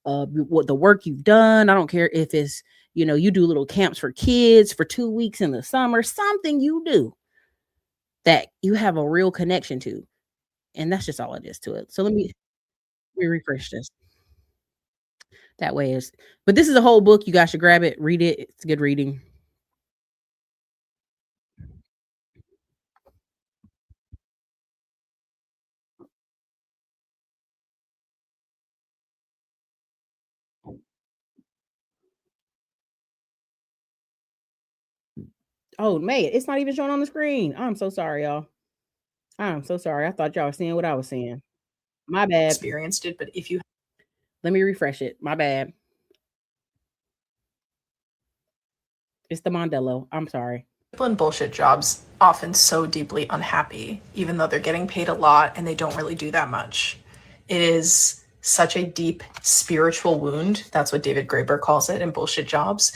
what the work you've done. I don't care if it's, you do little camps for kids for 2 weeks in the summer, something you do that you have a real connection to. And that's just all it is to it. So let me refresh this. That way is, but this is a whole book. You guys should grab it, read it. It's good reading. Oh, May, it's not even showing on the screen. I'm so sorry, y'all. I'm so sorry. I thought y'all were seeing what I was seeing. My bad. Experienced it, but if you let me refresh it. My bad. It's the Mondello. I'm sorry. People in bullshit jobs often so deeply unhappy, even though they're getting paid a lot and they don't really do that much. It is such a deep spiritual wound. That's what David Graeber calls it in bullshit jobs.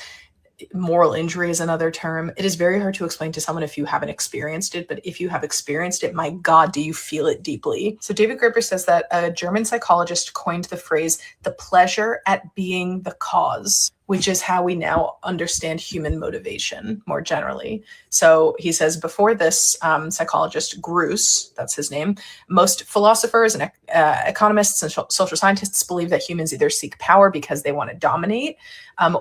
Moral injury is another term. It is very hard to explain to someone if you haven't experienced it, but if you have experienced it, my God, do you feel it deeply? So David Graeber says that a German psychologist coined the phrase, the pleasure at being the cause, which is how we now understand human motivation more generally. So he says before this psychologist, Gruss, that's his name, most philosophers and economists and social scientists believe that humans either seek power because they want to dominate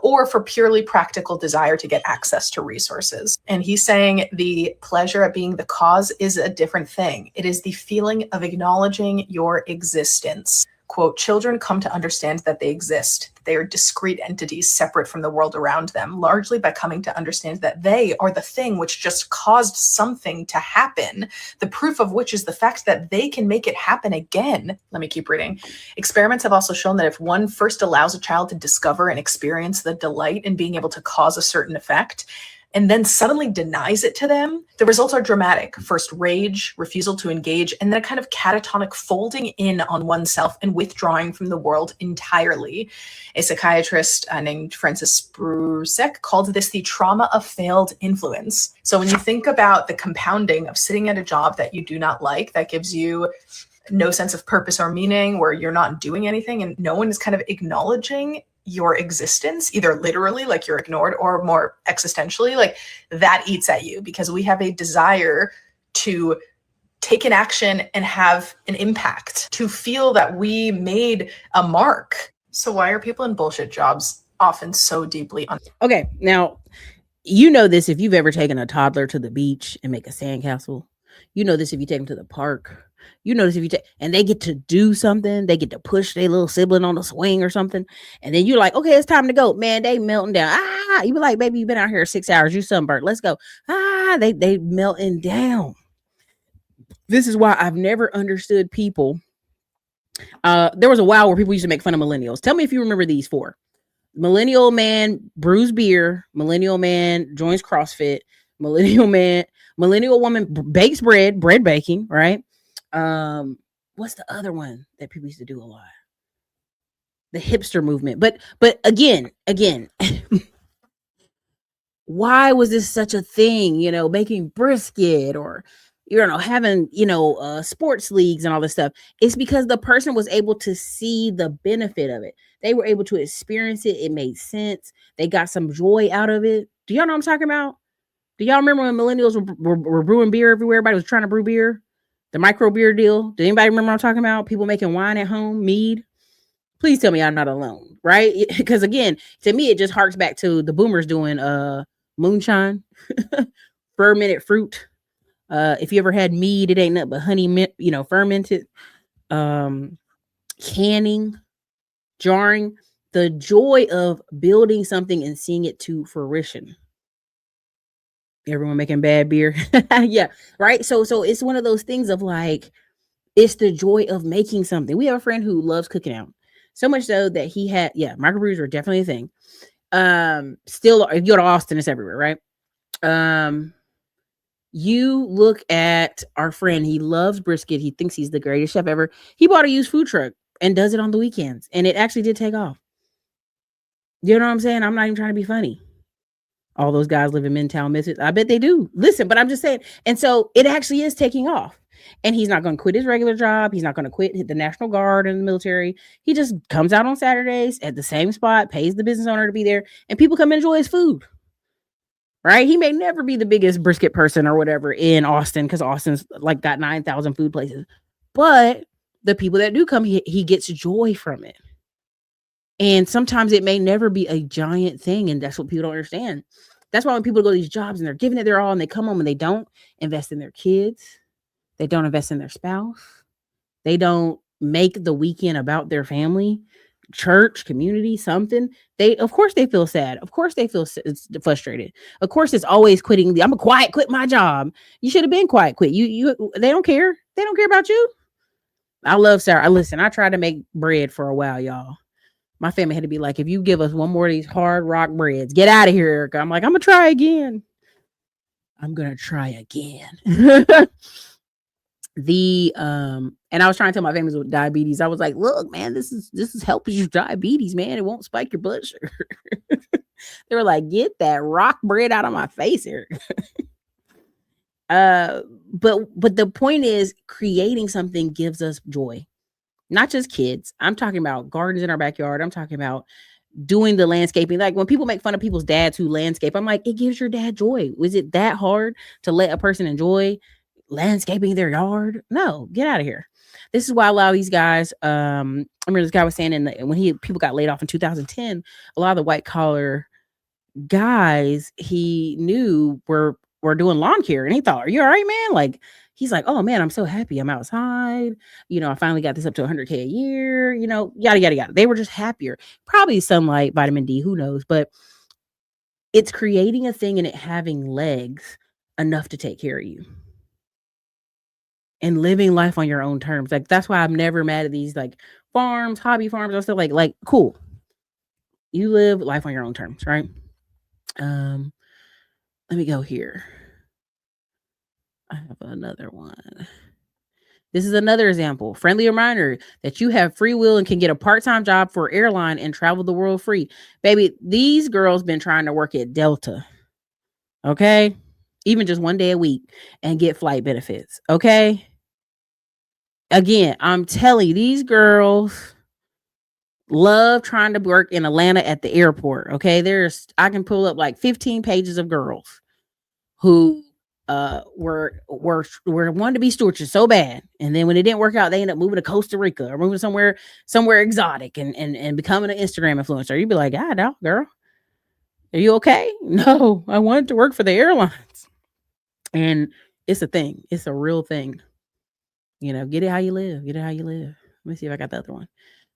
or for purely practical desire to get access to resources. And he's saying the pleasure at being the cause is a different thing. It is the feeling of acknowledging your existence. Quote, children come to understand that they exist. They are discrete entities separate from the world around them, largely by coming to understand that they are the thing which just caused something to happen, the proof of which is the fact that they can make it happen again. Let me keep reading. Experiments have also shown that if one first allows a child to discover and experience the delight in being able to cause a certain effect, and then suddenly denies it to them, the results are dramatic. First rage, refusal to engage, and then a kind of catatonic folding in on oneself and withdrawing from the world entirely. A psychiatrist named Francis Prusek called this the trauma of failed influence. So when you think about the compounding of sitting at a job that you do not like, that gives you no sense of purpose or meaning, where you're not doing anything and no one is kind of acknowledging your existence, either literally like you're ignored or more existentially, like that eats at you, because we have a desire to take an action and have an impact, to feel that we made a mark. So why are people in bullshit jobs often so deeply Okay, now you know this if you've ever taken a toddler to the beach and make a sandcastle. You know this if you take them to the park. You notice if you take, and they get to do something, they get to push their little sibling on the swing or something. And then you're like, okay, it's time to go. Man, they melting down. You be like, baby, you've been out here 6 hours. You sunburned. Let's go. They melting down. This is why I've never understood people. There was a while where people used to make fun of millennials. Tell me if you remember these four. Millennial man brews beer. Millennial man joins CrossFit. Millennial woman bakes bread baking, right? What's the other one that people used to do a lot? The hipster movement. But again, why was this such a thing? Making brisket or having sports leagues and all this stuff. It's because the person was able to see the benefit of it. They were able to experience it. It made sense. They got some joy out of it. Do y'all know what I'm talking about? Do y'all remember when millennials were brewing beer everywhere? Everybody was trying to brew beer. The micro beer deal. Does anybody remember what I'm talking about? People making wine at home, mead. Please tell me I'm not alone, right? Because again, to me, it just harks back to the boomers doing moonshine, fermented fruit. If you ever had mead, it ain't nothing but honey, fermented, canning, jarring. The joy of building something and seeing it to fruition. Everyone making bad beer. Yeah. Right. So it's one of those things of like, it's the joy of making something. We have a friend who loves cooking out so much so that he had, microbrews were definitely a thing. Still, if you go to Austin, it's everywhere, right? You look at our friend, he loves brisket. He thinks he's the greatest chef ever. He bought a used food truck and does it on the weekends. And it actually did take off. You know what I'm saying? I'm not even trying to be funny. All those guys live in Midtown, Memphis. I bet they do. Listen, but I'm just saying. And so it actually is taking off. And he's not going to quit his regular job. He's not going to quit the National Guard and the military. He just comes out on Saturdays at the same spot, pays the business owner to be there, and people come enjoy his food. Right? He may never be the biggest brisket person or whatever in Austin, because Austin's like got 9,000 food places. But the people that do come, he gets joy from it. And sometimes it may never be a giant thing, and that's what people don't understand. That's why when people go to these jobs and they're giving it their all and they come home and they don't invest in their kids, they don't invest in their spouse, they don't make the weekend about their family, church, community, something. Of course they feel sad. Of course they feel frustrated. Of course it's always quitting. I'm a quiet quit my job. You should have been quiet quit. They don't care. They don't care about you. I love Sarah. Listen, I tried to make bread for a while, y'all. My family had to be like, if you give us one more of these hard rock breads, get out of here, Erica. I'm like, I'm going to try again. And I was trying to tell my family with diabetes. I was like, look, man, this is helping you diabetes, man. It won't spike your blood sugar. They were like, get that rock bread out of my face, Erica. But the point is, creating something gives us joy. Not just kids. I'm talking about gardens in our backyard. I'm talking about doing the landscaping. Like when people make fun of people's dads who landscape, I'm like, it gives your dad joy. Was it that hard to let a person enjoy landscaping their yard? No, get out of here. This is why a lot of these guys, I remember this guy was saying when people got laid off in 2010, a lot of the white collar guys he knew were doing lawn care, and he thought, are you all right, man? Like, he's like, oh man, I'm so happy I'm outside. I finally got this up to 100K a year, yada, yada, yada. They were just happier. Probably sunlight, vitamin D, who knows? But it's creating a thing and it having legs enough to take care of you. And living life on your own terms. Like, that's why I'm never mad at these like farms, hobby farms, or stuff like cool. You live life on your own terms, right? Let me go here. I have another one. This is another example. Friendly reminder that you have free will and can get a part-time job for airline and travel the world free. Baby, these girls been trying to work at Delta. Okay? Even just one day a week and get flight benefits. Okay? Again, I'm telling you, these girls love trying to work in Atlanta at the airport. Okay? I can pull up like 15 pages of girls who were wanting to be stewardesses so bad, and then when it didn't work out, they end up moving to Costa Rica or moving somewhere exotic and becoming an Instagram influencer. You'd be like, ah, no, girl, are you okay? No, I wanted to work for the airlines. And it's a thing. It's a real thing. Get it how you live. Get it how you live. Let me see if I got the other one.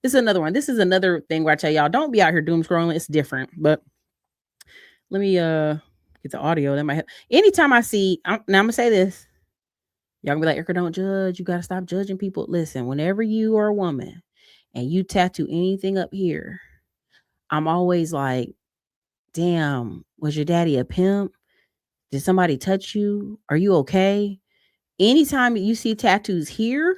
This is another one. This is another thing where I tell y'all, don't be out here doom scrolling. It's different. But let me get the audio. That might help. Anytime I see, now I'm gonna say this. Y'all gonna be like, Erica, don't judge. You gotta stop judging people. Listen, whenever you are a woman and you tattoo anything up here, I'm always like, damn, was your daddy a pimp? Did somebody touch you? Are you okay? Anytime you see tattoos here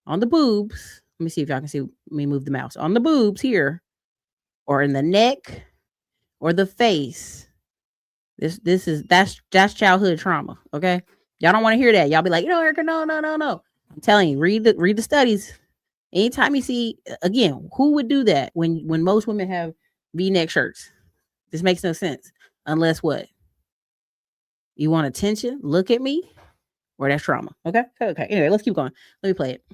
on the boobs, let me see if y'all can see me move the mouse. On the boobs here, or in the neck, or the face. That's childhood trauma. Okay. Y'all don't want to hear that. Y'all be like, Erica, no. I'm telling you, read the studies. Anytime you see, again, who would do that when most women have V-neck shirts? This makes no sense. Unless what? You want attention? Look at me. Or that's trauma. Okay. Anyway, let's keep going. Let me play it.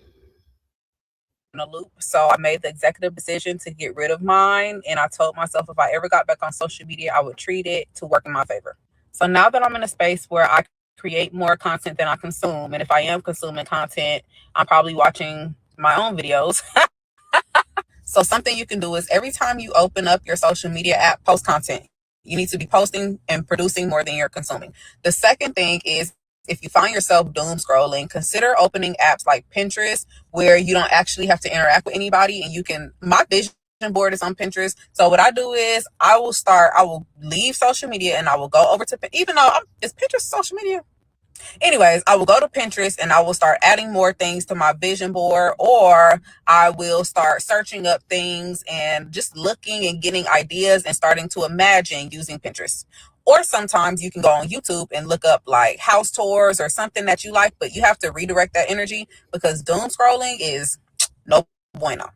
In a loop. So I made the executive decision to get rid of mine. And I told myself if I ever got back on social media, I would treat it to work in my favor. So now that I'm in a space where I create more content than I consume, and if I am consuming content, I'm probably watching my own videos. So something you can do is every time you open up your social media app, post content. You need to be posting and producing more than you're consuming. The second thing is, if you find yourself doom scrolling, consider opening apps like Pinterest, where you don't actually have to interact with anybody, and my vision board is on Pinterest. So what I do is I will leave social media and I will go over to, even though is Pinterest social media? Anyways, I will go to Pinterest and I will start adding more things to my vision board, or I will start searching up things and just looking and getting ideas and starting to imagine using Pinterest. Or sometimes you can go on YouTube and look up like house tours or something that you like, but you have to redirect that energy because doom scrolling is no bueno.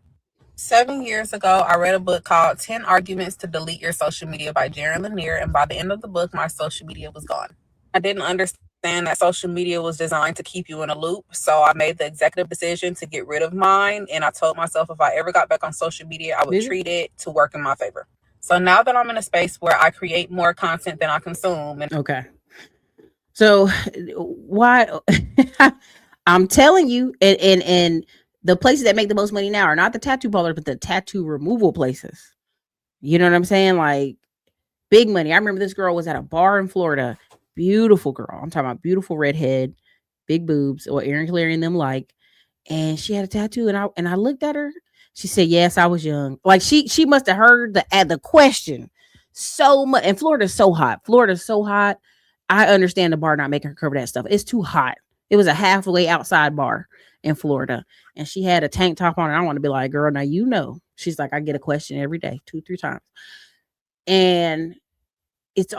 7 years ago, I read a book called 10 Arguments to Delete Your Social Media by Jaron Lanier, and by the end of the book, my social media was gone. I didn't understand that social media was designed to keep you in a loop, so I made the executive decision to get rid of mine, and I told myself if I ever got back on social media, I would treat it to work in my favor. So now that I'm in a space where I create more content than I consume. Okay. So why I'm telling you, and the places that make the most money now are not the tattoo parlors, but the tattoo removal places. You know what I'm saying? Like big money. I remember this girl was at a bar in Florida. Beautiful girl. I'm talking about beautiful redhead, big boobs, or Erin Clary and them like. And she had a tattoo, and I looked at her. She said, "Yes, I was young." Like she must have heard the question so much. And Florida's so hot. Florida's so hot. I understand the bar not making her cover that stuff. It's too hot. It was a halfway outside bar in Florida, and she had a tank top on. And I want to be like, "Girl, now you know." She's like, "I get a question every day, 2-3 times," and it's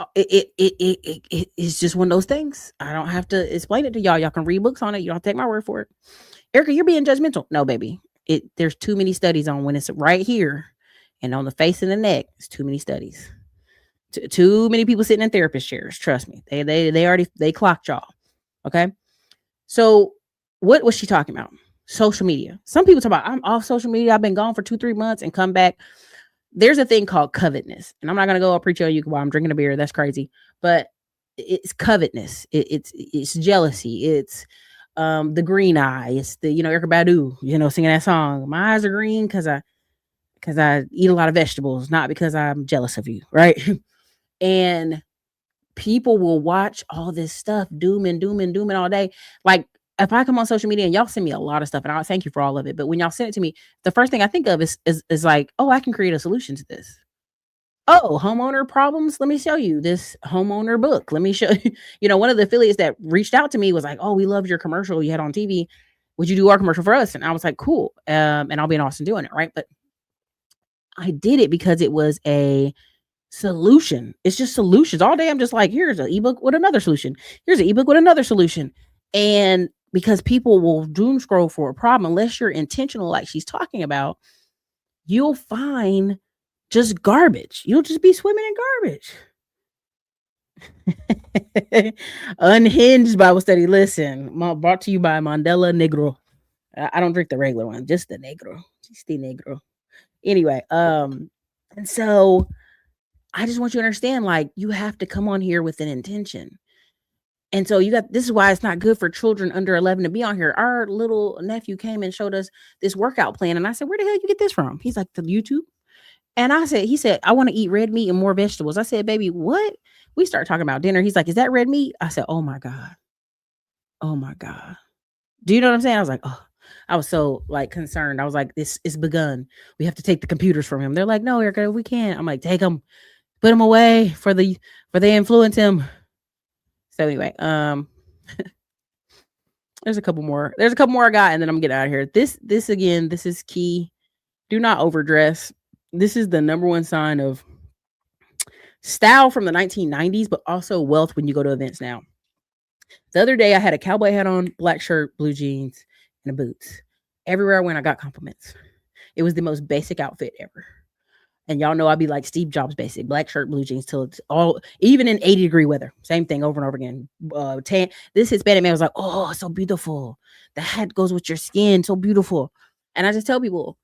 just one of those things. I don't have to explain it to y'all. Y'all can read books on it. You don't have to take my word for it. Erica, you're being judgmental. No, baby. There's too many studies on when it's right here and on the face and the neck. It's too many studies. Too many people sitting in therapist chairs. Trust me. They already clocked y'all. Okay. So what was she talking about? Social media. Some people talk about, I'm off social media. I've been gone for 2-3 months and come back. There's a thing called covetousness. And I'm not going to go preach on you while I'm drinking a beer. That's crazy. But it's covetousness. It's jealousy. It's the green eye. It's the, Erykah Badu, singing that song. My eyes are green because I eat a lot of vegetables, not because I'm jealous of you, right? And people will watch all this stuff, doom and all day. Like if I come on social media and y'all send me a lot of stuff, and I thank you for all of it, but when y'all send it to me, the first thing I think of is like, oh, I can create a solution to this. Oh, homeowner problems. Let me show you this homeowner book. Let me show you. One of the affiliates that reached out to me was like, oh, we loved your commercial you had on TV. Would you do our commercial for us? And I was like, cool. And I'll be in Austin doing it. Right. But I did it because it was a solution. It's just solutions all day. I'm just like, here's an ebook with another solution. Here's an ebook with another solution. And because people will doom scroll for a problem, unless you're intentional, like she's talking about, you'll find just garbage. You'll just be swimming in garbage. Unhinged Bible study. Listen, brought to you by Mandela Negro. I don't drink the regular one, just the Negro. Just the Negro. Anyway, and so I just want you to understand, like, you have to come on here with an intention. And so this is why it's not good for children under 11 to be on here. Our little nephew came and showed us this workout plan. And I said, where the hell you get this from? He's like, the YouTube. And he said, I want to eat red meat and more vegetables. I said, baby, what? We started talking about dinner. He's like, is that red meat? I said, oh my God. Oh my God. Do you know what I'm saying? I was like, oh, I was so like concerned. I was like, this is begun. We have to take the computers from him. They're like, no, Erica, we can't. I'm like, take them, put them away for they influence him. So anyway, there's a couple more I got, and then I'm getting out of here. This again, this is key. Do not overdress. This is the number one sign of style from the 1990s, but also wealth when you go to events now. The other day I had a cowboy hat on, black shirt, blue jeans, and boots. Everywhere I went, I got compliments. It was the most basic outfit ever. And y'all know I'd be like Steve Jobs basic, black shirt, blue jeans, till it's all, even in 80-degree weather. Same thing over and over again. This Hispanic man was like, oh, so beautiful. The hat goes with your skin, so beautiful. And I just tell people,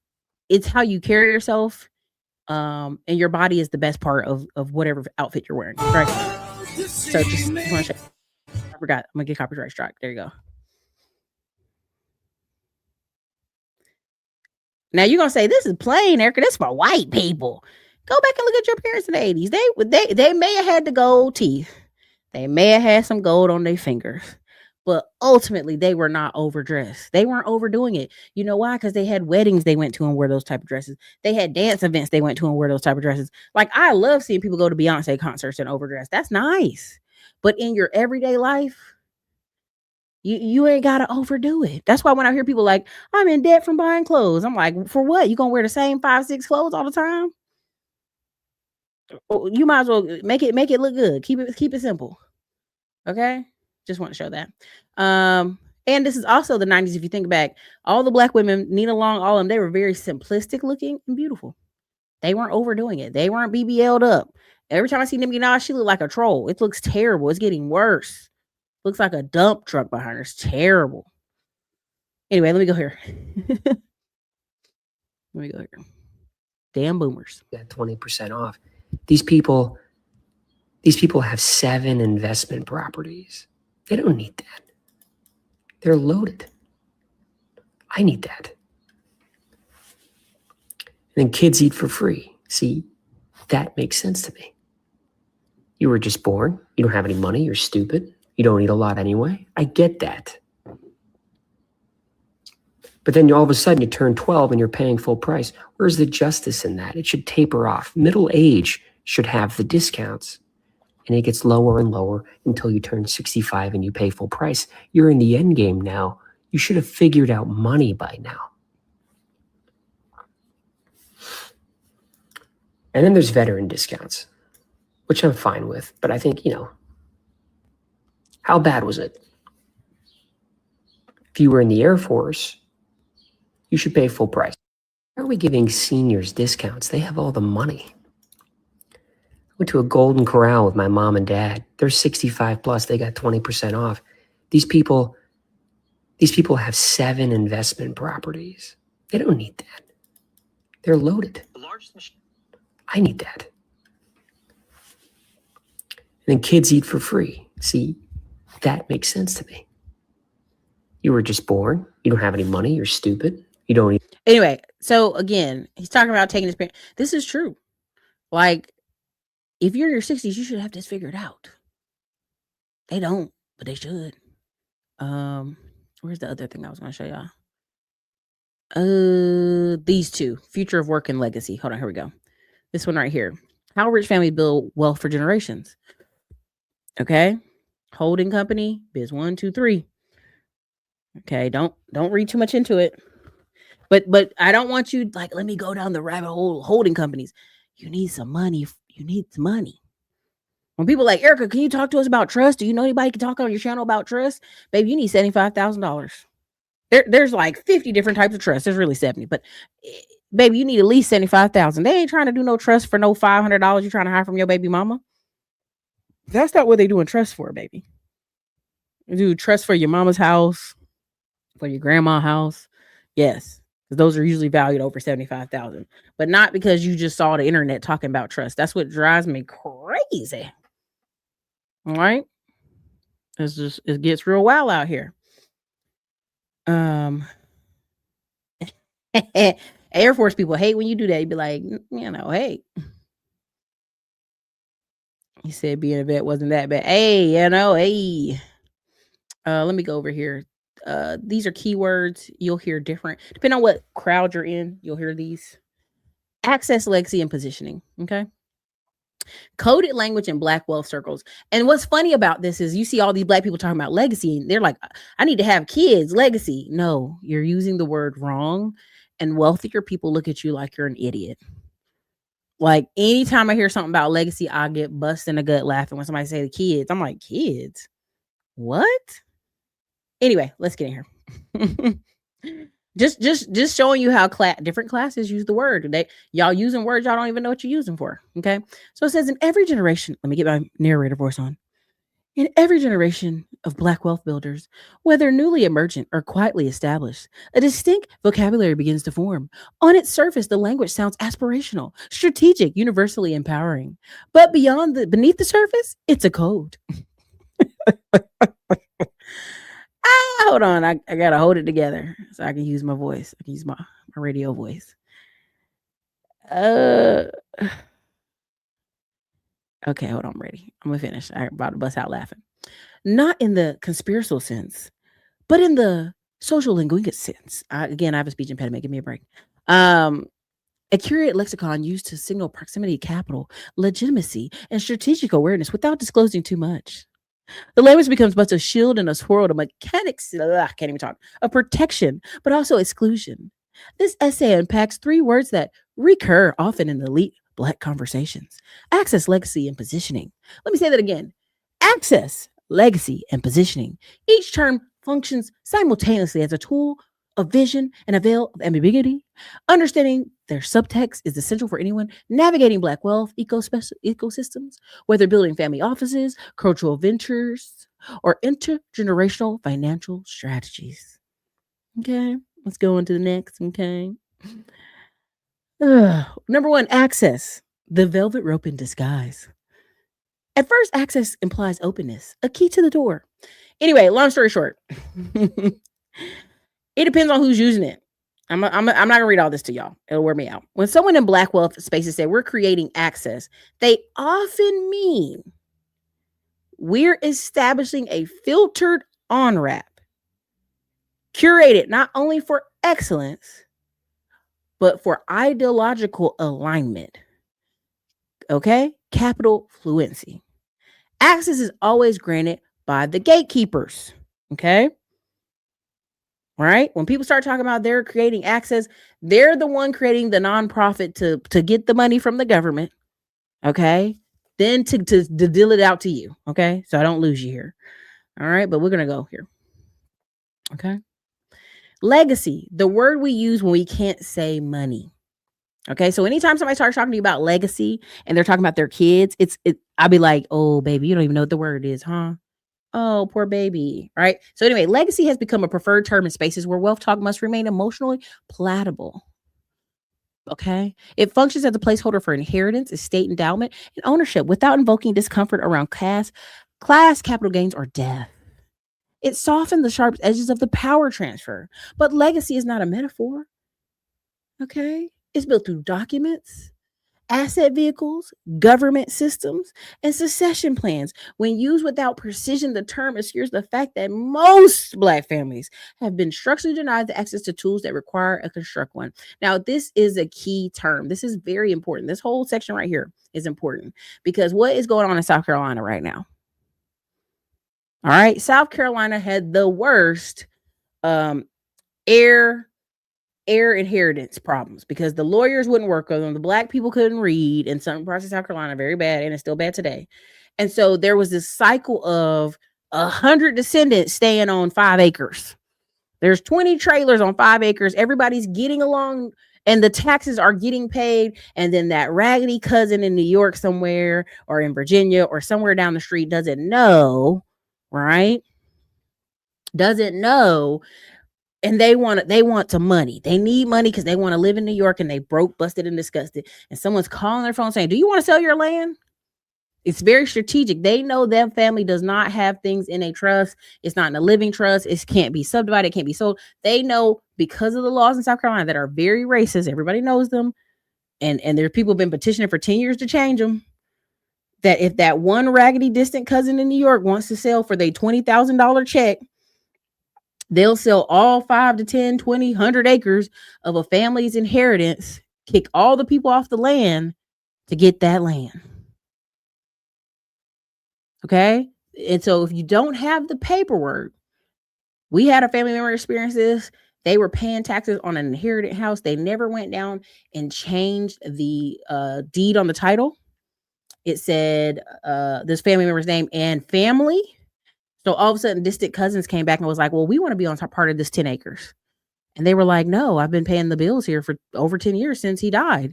it's how you carry yourself. And your body is the best part of whatever outfit you're wearing. Right? So just want to show you. I forgot. I'm going to get copyright strike. There you go. Now you're gonna say this is plain, Erica. This is for white people. Go back and look at your parents in the 80s. They may have had the gold teeth. They may have had some gold on their fingers, but ultimately they were not overdressed. They weren't overdoing it. You know why? Because they had weddings they went to and wear those type of dresses. They had dance events they went to and wear those type of dresses. Like, I love seeing people go to Beyonce concerts and overdress. That's nice. But in your everyday life, you ain't gotta overdo it. That's why when I hear people like, I'm in debt from buying clothes, I'm like, for what? You gonna wear the same 5-6 clothes all the time? You might as well make it look good. Keep it simple. Okay, just want to show that. And this is also the 90s. If you think back, all the black women, Nina Long, all of them, they were very simplistic looking and beautiful. They weren't overdoing it. They weren't BBL'd up. Every time I see Nicki Minaj, she looked like a troll. It looks terrible. It's getting worse. Looks like a dump truck behind her. It's terrible. Anyway, let me go here. Let me go here. Damn boomers. Got 20% off. These people have 7 investment properties. They don't need that. They're loaded. I need that. And then kids eat for free. See, that makes sense to me. You were just born. You don't have any money. You're stupid. You don't eat a lot anyway. I get that. But then all of a sudden you turn 12 and you're paying full price. Where's the justice in that? It should taper off. Middle age should have the discounts. And it gets lower and lower until you turn 65 and you pay full price. You're in the end game now. You should have figured out money by now. And then there's veteran discounts, which I'm fine with. But I think, how bad was it? If you were in the Air Force, you should pay full price. Why are we giving seniors discounts? They have all the money. I went to a Golden Corral with my mom and dad. They're 65 plus. They got 20% off. These people have 7 investment properties. They don't need that. They're loaded. I need that. And then kids eat for free. See, that makes sense to me. You were just born. You don't have any money. You're stupid. You don't eat. Anyway, so again, he's talking about taking his parents. This is true. Like, if you're in your 60s, you should have this figured out. They don't, but they should. Where's the other thing I was going to show y'all? These two, future of work and legacy. Hold on, here we go. This one right here. How rich families build wealth for generations. Okay. Holding company, biz 1, 2, 3. Okay, don't read too much into it. But I don't want you like, let me go down the rabbit hole holding companies. You need some money. You need some money. When people like, Erica, can you talk to us about trust? Do you know anybody can talk on your channel about trust? Baby, you need $75,000. There's like 50 different types of trust. There's really 70, but baby, you need at least $75,000. They ain't trying to do no trust for no $500 you're trying to hide from your baby mama. That's not what they doing trust for, baby. You do trust for your mama's house, for your grandma's house. Yes. Because those are usually valued over $75,000, but not because you just saw the internet talking about trust. That's what drives me crazy. All right. It gets real wild out here. Air Force people hate when you do that. You'd be like, hey. He said being a vet wasn't that bad. Hey, hey. Let me go over here. These are keywords. You'll hear different, depending on what crowd you're in, you'll hear these. Access, legacy, and positioning. Okay. Coded language in Black wealth circles. And what's funny about this is you see all these Black people talking about legacy, and they're like, I need to have kids, legacy. No, you're using the word wrong. And wealthier people look at you like you're an idiot. Like, anytime I hear something about legacy, I get bust in the gut laughing when somebody say the kids. I'm like, kids? What? Anyway, let's get in here. just showing you how different classes use the word. Y'all using words y'all don't even know what you're using for. Okay. So it says in every generation, let me get my narrator voice on. In every generation of Black wealth builders, whether newly emergent or quietly established, a distinct vocabulary begins to form. On its surface, the language sounds aspirational, strategic, universally empowering. But beneath the surface, it's a code. Hold on. I gotta hold it together so I can use my voice. I can use my radio voice. Okay, hold on, I'm ready. I'm gonna finish. I'm about to bust out laughing. Not in the conspiratorial sense, but in the social linguistic sense. Again, I have a speech impediment. Give me a break. A curated lexicon used to signal proximity, capital, legitimacy, and strategic awareness without disclosing too much. The language becomes both a shield and a sword of mechanics, I can't even talk, of protection, but also exclusion. This essay unpacks three words that recur often in elite Black conversations: access, legacy, and positioning. Let me say that again: access, legacy, and positioning. Each term functions simultaneously as a tool of vision and a veil of ambiguity. Understanding their subtext is essential for anyone navigating Black wealth ecosystems, whether building family offices, cultural ventures, or intergenerational financial strategies. Okay, let's go on to the next. Okay. Number one, access, the velvet rope in disguise. At first, access implies openness, a key to the door. Anyway, long story short, it depends on who's using it. I'm not gonna read all this to y'all. It'll wear me out. When someone in Black wealth spaces say we're creating access, they often mean we're establishing a filtered on-ramp, curated not only for excellence, but for ideological alignment. Okay? Capital fluency. Access is always granted by the gatekeepers. Okay? Right? When people start talking about they're creating access, they're the one creating the nonprofit to get the money from the government. Okay? Then to deal it out to you. Okay? So I don't lose you here. All right? But we're going to go here. Okay? Legacy, the word we use when we can't say money. Okay, so anytime somebody starts talking to you about legacy and they're talking about their kids, I'll be like, oh, baby, you don't even know what the word is, huh? Oh, poor baby. Right. So anyway, legacy has become a preferred term in spaces where wealth talk must remain emotionally palatable. Okay. It functions as a placeholder for inheritance, estate endowment, and ownership without invoking discomfort around class, capital gains, or death. It softens the sharp edges of the power transfer. But legacy is not a metaphor. Okay. It's built through documents, asset vehicles, government systems, and succession plans. When used without precision, the term obscures the fact that most Black families have been structurally denied the access to tools that require a construct one. Now, this is a key term. This is very important. This whole section right here is important because what is going on in South Carolina right now? All right. South Carolina had the worst heir inheritance problems because the lawyers wouldn't work on them. The Black people couldn't read in some parts of South Carolina, very bad, and it's still bad today. And so there was this cycle of 100 descendants staying on 5 acres. There's 20 trailers on 5 acres. Everybody's getting along and the taxes are getting paid. And then that raggedy cousin in New York somewhere or in Virginia or somewhere down the street doesn't know, right? Doesn't know. And they want some money. They need money because they want to live in New York and they broke, busted, and disgusted. And someone's calling their phone saying, do you want to sell your land? It's very strategic. They know that family does not have things in a trust. It's not in a living trust. It can't be subdivided. It can't be sold. They know because of the laws in South Carolina that are very racist. Everybody knows them. And there's people been petitioning for 10 years to change them. That if that one raggedy distant cousin in New York wants to sell for their $20,000 check, they'll sell all 5 to 10, 20, 100 acres of a family's inheritance, kick all the people off the land to get that land. Okay? And so if you don't have the paperwork, we had a family member experience this. They were paying taxes on an inherited house. They never went down and changed the deed on the title. It said this family member's name and family. So all of a sudden, distant cousins came back and was like, well, we want to be on part of this 10 acres. And they were like, no, I've been paying the bills here for over 10 years since he died.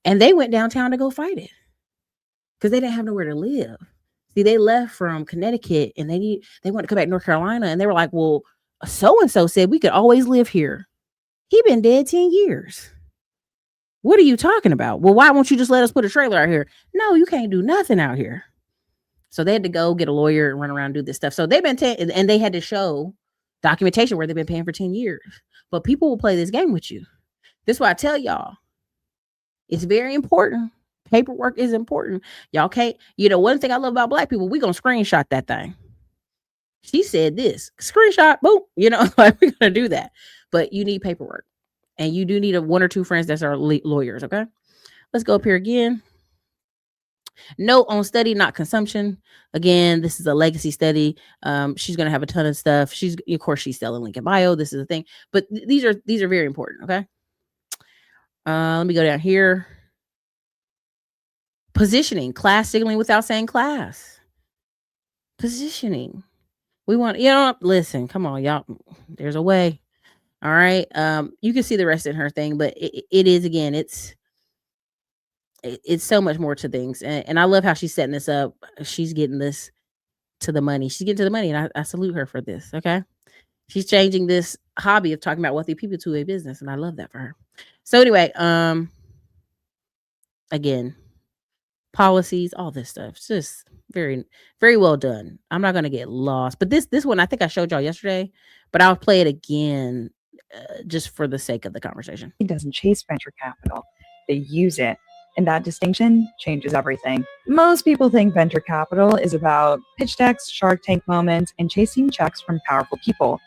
And they went downtown to go fight it because they didn't have nowhere to live. See, they left from Connecticut and they wanted to come back to North Carolina. And they were like, well, so-and-so said we could always live here. He been dead 10 years. What are you talking about? Well, why won't you just let us put a trailer out here? No, you can't do nothing out here. So they had to go get a lawyer and run around and do this stuff. So they've been and they had to show documentation where they've been paying for 10 years. But people will play this game with you. This is why I tell y'all, it's very important. Paperwork is important. Y'all can't, one thing I love about black people, we gonna screenshot that thing. She said this, screenshot, boom, like we're gonna do that. But you need paperwork, and you do need one or two friends that are lawyers. Okay, let's go up here again. Note on study, not consumption. Again, this is a legacy study. She's gonna have a ton of stuff. Of course, she's selling link in bio. This is the thing, but these are very important. Okay, let me go down here. Positioning, class signaling without saying class. Positioning. We want, listen, come on, y'all. There's a way. All right. You can see the rest in her thing, but it is, again, it's so much more to things. And I love how she's setting this up. She's getting this to the money. She's getting to the money. And I salute her for this. Okay. She's changing this hobby of talking about wealthy people to a business. And I love that for her. So anyway, again, policies, all this stuff. It's just very, very well done. I'm not going to get lost, but this one, I think I showed y'all yesterday, but I'll play it again just for the sake of the conversation. It doesn't chase venture capital. They use it. And that distinction changes everything. Most people think venture capital is about pitch decks, Shark Tank moments, and chasing checks from powerful people.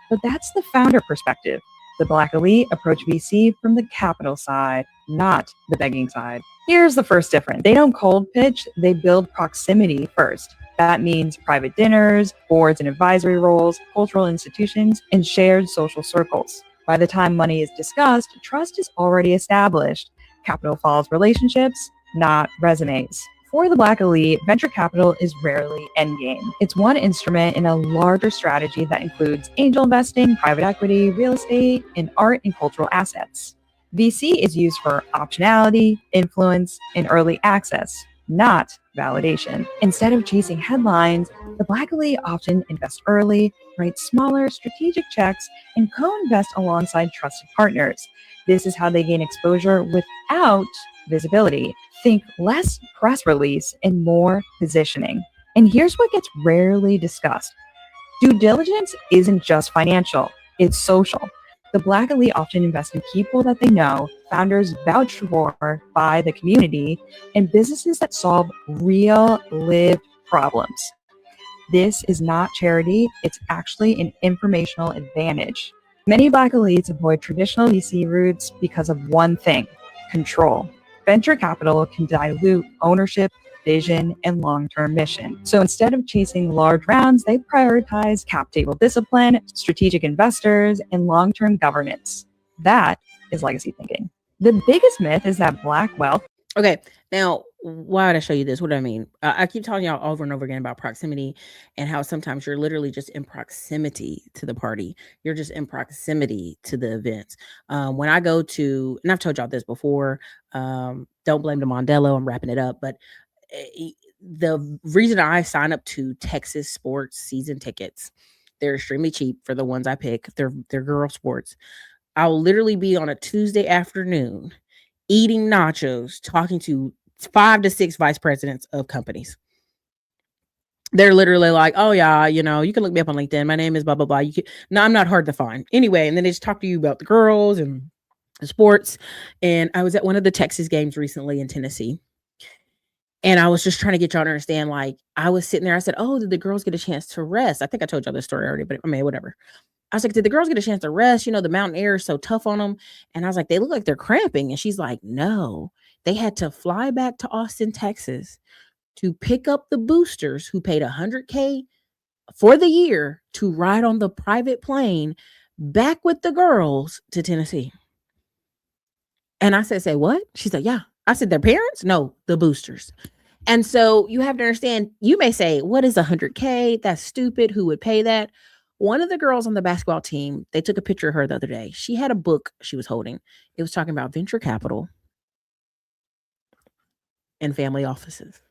But that's the founder perspective. The Black elite approach VC from the capital side, not the begging side. Here's the first difference. They don't cold pitch, they build proximity first. That means private dinners, boards and advisory roles, cultural institutions, and shared social circles. By the time money is discussed, trust is already established. Capital follows relationships, not resumes. For the Black elite, venture capital is rarely endgame. It's one instrument in a larger strategy that includes angel investing, private equity, real estate, and art and cultural assets. VC is used for optionality, influence, and early access, not validation. Instead of chasing headlines, the Black elite often invest early, write smaller strategic checks, and co-invest alongside trusted partners. This is how they gain exposure without visibility. Think less press release and more positioning. And here's what gets rarely discussed. Due diligence isn't just financial, it's social. The Black elite often invest in people that they know, founders vouch for by the community, and businesses that solve real lived problems. This is not charity, it's actually an informational advantage. Many Black elites avoid traditional VC routes because of one thing: control. Venture capital can dilute ownership, vision, and long-term mission. So instead of chasing large rounds, they prioritize cap table discipline, strategic investors, and long-term governance. That is legacy thinking. The biggest myth is that Black wealth. Okay, now, why would I show you this? What do I mean? I keep telling y'all over and over again about proximity and how sometimes you're literally just in proximity to the party. You're just in proximity to the events. When I go to, and I've told y'all this before, don't blame the Mondello, I'm wrapping it up, but the reason I sign up to Texas sports season tickets, they're extremely cheap for the ones I pick. They're girl sports. I'll literally be on a Tuesday afternoon eating nachos, talking to 5 to 6 vice presidents of companies. They're literally like, oh yeah, you can look me up on LinkedIn. My name is blah, blah, blah. No, I'm not hard to find. Anyway, and then they just talk to you about the girls and the sports. And I was at one of the Texas games recently in Tennessee. And I was just trying to get y'all to understand, like, I was sitting there. I said, oh, did the girls get a chance to rest? I think I told y'all this story already, but I mean, whatever. I was like, did the girls get a chance to rest? The mountain air is so tough on them. And I was like, they look like they're cramping. And she's like, no, they had to fly back to Austin, Texas to pick up the boosters who paid $100K for the year to ride on the private plane back with the girls to Tennessee. And I said, say what? She said, yeah. I said, their parents? No, the boosters. And so you have to understand, you may say, what is $100K? That's stupid. Who would pay that? One of the girls on the basketball team, they took a picture of her the other day. She had a book she was holding. It was talking about venture capital and family offices.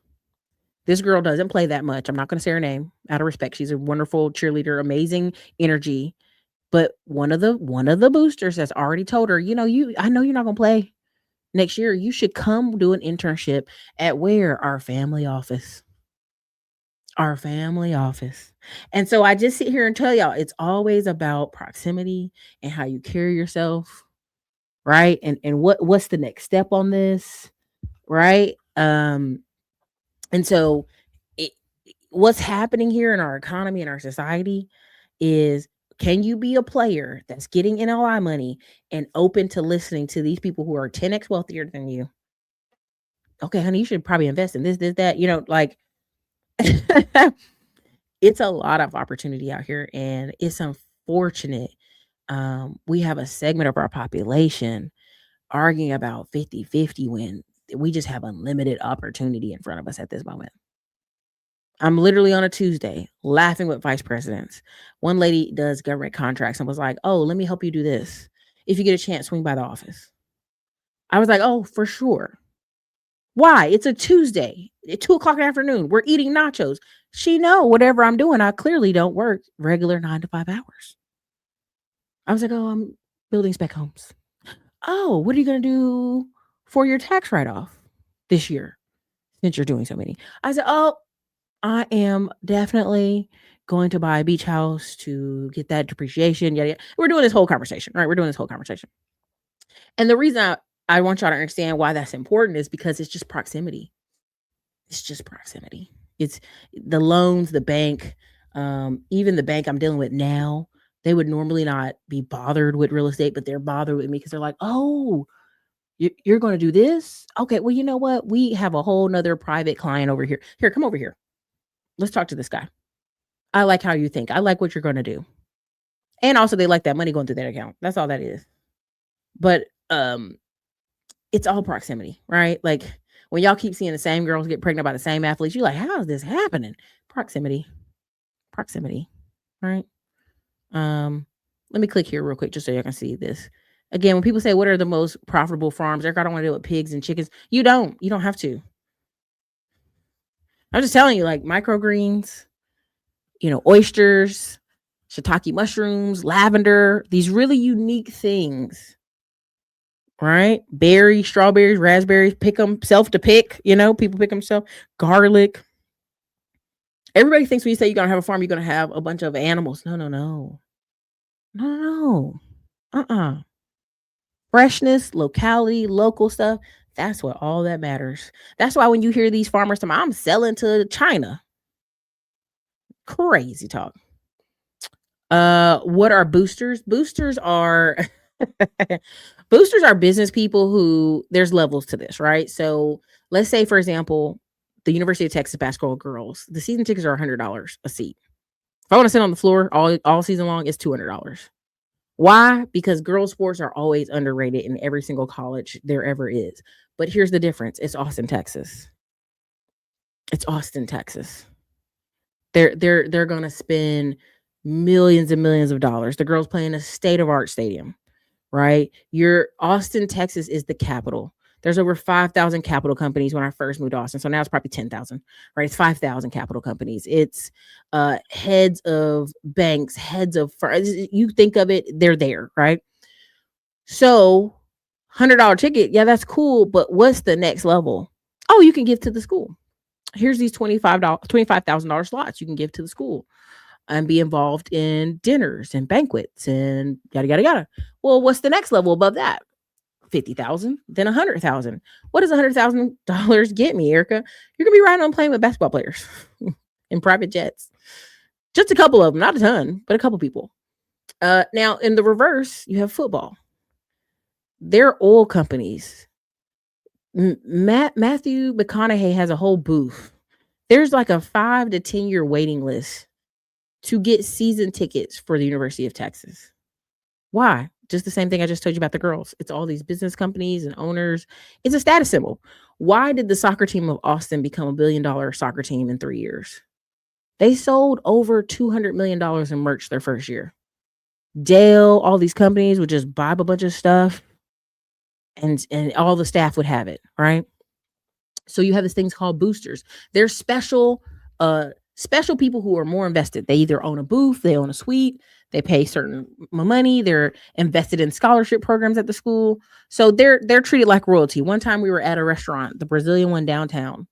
This girl doesn't play that much. I'm not going to say her name out of respect. She's a wonderful cheerleader, amazing energy. But one of the boosters has already told her, I know you're not going to play next year. You should come do an internship at our family office. Our family office. And so I just sit here and tell y'all, it's always about proximity and how you carry yourself, right? And what's the next step on this, right? And so what's happening here in our economy and our society is, can you be a player that's getting NLI money and open to listening to these people who are 10x wealthier than you? Okay, honey, you should probably invest in this, that, like it's a lot of opportunity out here, and it's unfortunate. We have a segment of our population arguing about 50-50 when we just have unlimited opportunity in front of us at this moment. I'm literally on a Tuesday laughing with vice presidents. One lady does government contracts and was like, oh, let me help you do this. If you get a chance, swing by the office. I was like, oh, for sure. Why? It's a Tuesday at 2:00 in the afternoon. We're eating nachos. She know whatever I'm doing, I clearly don't work regular 9 to 5 hours. I was like, oh, I'm building spec homes. Oh, what are you going to do for your tax write-off this year since you're doing so many? I said, oh, I am definitely going to buy a beach house to get that depreciation. Yada, yada. We're doing this whole conversation, right? We're doing this whole conversation. And the reason I want y'all to understand why that's important is because it's just proximity. It's just proximity. It's the loans, the bank, even the bank I'm dealing with now, they would normally not be bothered with real estate, but they're bothered with me because they're like, oh, you're going to do this? Okay, well, you know what? We have a whole nother private client over here. Here, come over here. Let's talk to this guy. I like how you think. I like what you're going to do. And also they like that money going through their account. That's all that is. But it's all proximity, right? Like when y'all keep seeing the same girls get pregnant by the same athletes, you're like, how is this happening? Proximity, right? Let me click here real quick just so you can see this. Again, when people say, what are the most profitable farms? Eric, I don't want to deal with pigs and chickens. You don't have to. I'm just telling you, like microgreens, oysters, shiitake mushrooms, lavender, these really unique things, right? Berries, strawberries, raspberries, pick them self to pick, people pick themselves, garlic. Everybody thinks when you say you're going to have a farm, you're going to have a bunch of animals. No. Freshness, locality, local stuff. That's what all that matters. That's why when you hear these farmers say, I'm selling to China. Crazy talk. What are boosters? Boosters are business people who, there's levels to this, right? So let's say, for example, the University of Texas basketball girls, the season tickets are $100 a seat. If I want to sit on the floor all season long, it's $200. Why? Because girls sports are always underrated in every single college there ever is. But here's the difference. It's Austin, Texas. They're going to spend millions and millions of dollars. The girls play in a state-of-art stadium, right? Austin, Texas is the capital. There's over 5,000 capital companies when I first moved to Austin. So now it's probably 10,000, right? It's 5,000 capital companies. It's heads of banks, heads of, you think of it, they're there, right? So $100 ticket. Yeah, that's cool. But what's the next level? Oh, you can give to the school. Here's these $25,000 slots you can give to the school and be involved in dinners and banquets and yada, yada, yada. Well, what's the next level above that? 50,000, then 100,000. What does $100,000 get me, Erica? You're gonna be riding on a plane with basketball players in private jets. Just a couple of them, not a ton, but a couple people. Now in the reverse, you have football. They're oil companies. Matthew McConaughey has a whole booth. There's like a 5 to 10 year waiting list to get season tickets for the University of Texas. Why? Just the same thing I just told you about the girls. It's all these business companies and owners. It's a status symbol. Why did the soccer team of Austin become $1 billion soccer team in 3 years? They sold over $200 million in merch their first year. Dale, all these companies would just buy a bunch of stuff and all the staff would have it, right? So you have these things called boosters. They're special people who are more invested. They either own a booth, they own a suite, they pay certain money, they're invested in scholarship programs at the school. So they're treated like royalty. One time we were at a restaurant, the Brazilian one downtown,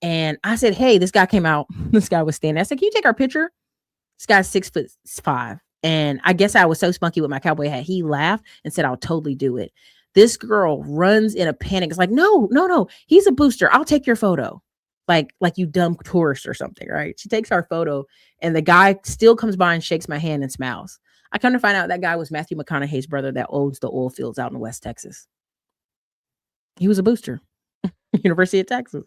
and I said, hey, this guy came out. This guy was standing. I said, can you take our picture? This guy's 6'5". And I guess I was so spunky with my cowboy hat. He laughed and said, I'll totally do it. This girl runs in a panic. It's like, no, he's a booster. I'll take your photo. Like you dumb tourist or something, right? She takes our photo and the guy still comes by and shakes my hand and smiles. I come to find out that guy was Matthew McConaughey's brother that owns the oil fields out in West Texas. He was a booster, University of Texas.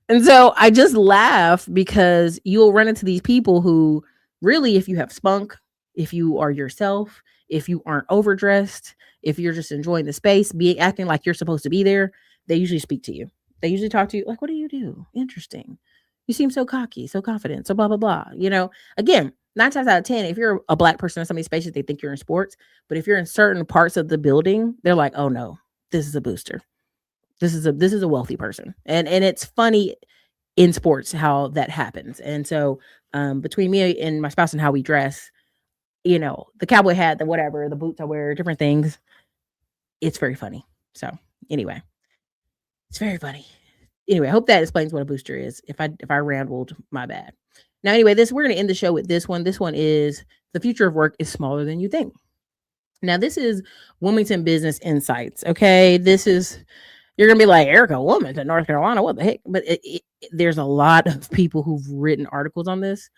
And so I just laugh because you'll run into these people who really, if you have spunk, if you are yourself, if you aren't overdressed, if you're just enjoying the space, acting like you're supposed to be there, they usually speak to you. They usually talk to you like, what do you do? Interesting. You seem so cocky, so confident, so blah, blah, blah. You know, again, 9 times out of 10, if you're a black person in some of these spaces, they think you're in sports. But if you're in certain parts of the building, they're like, oh no, this is a booster. This is a wealthy person. And it's funny in sports how that happens. And so between me and my spouse and how we dress, you know, the cowboy hat, the whatever, the boots I wear, different things, it's very funny. So anyway, it's very funny. Anyway, I hope that explains what a booster is. If I rambled, my bad. Now, anyway, we're going to end the show with this one. This one is the future of work is smaller than you think. Now, this is Wilmington Business Insights. Okay, you're going to be like, Erica, Wilmington, North Carolina, what the heck? But there's a lot of people who've written articles on this.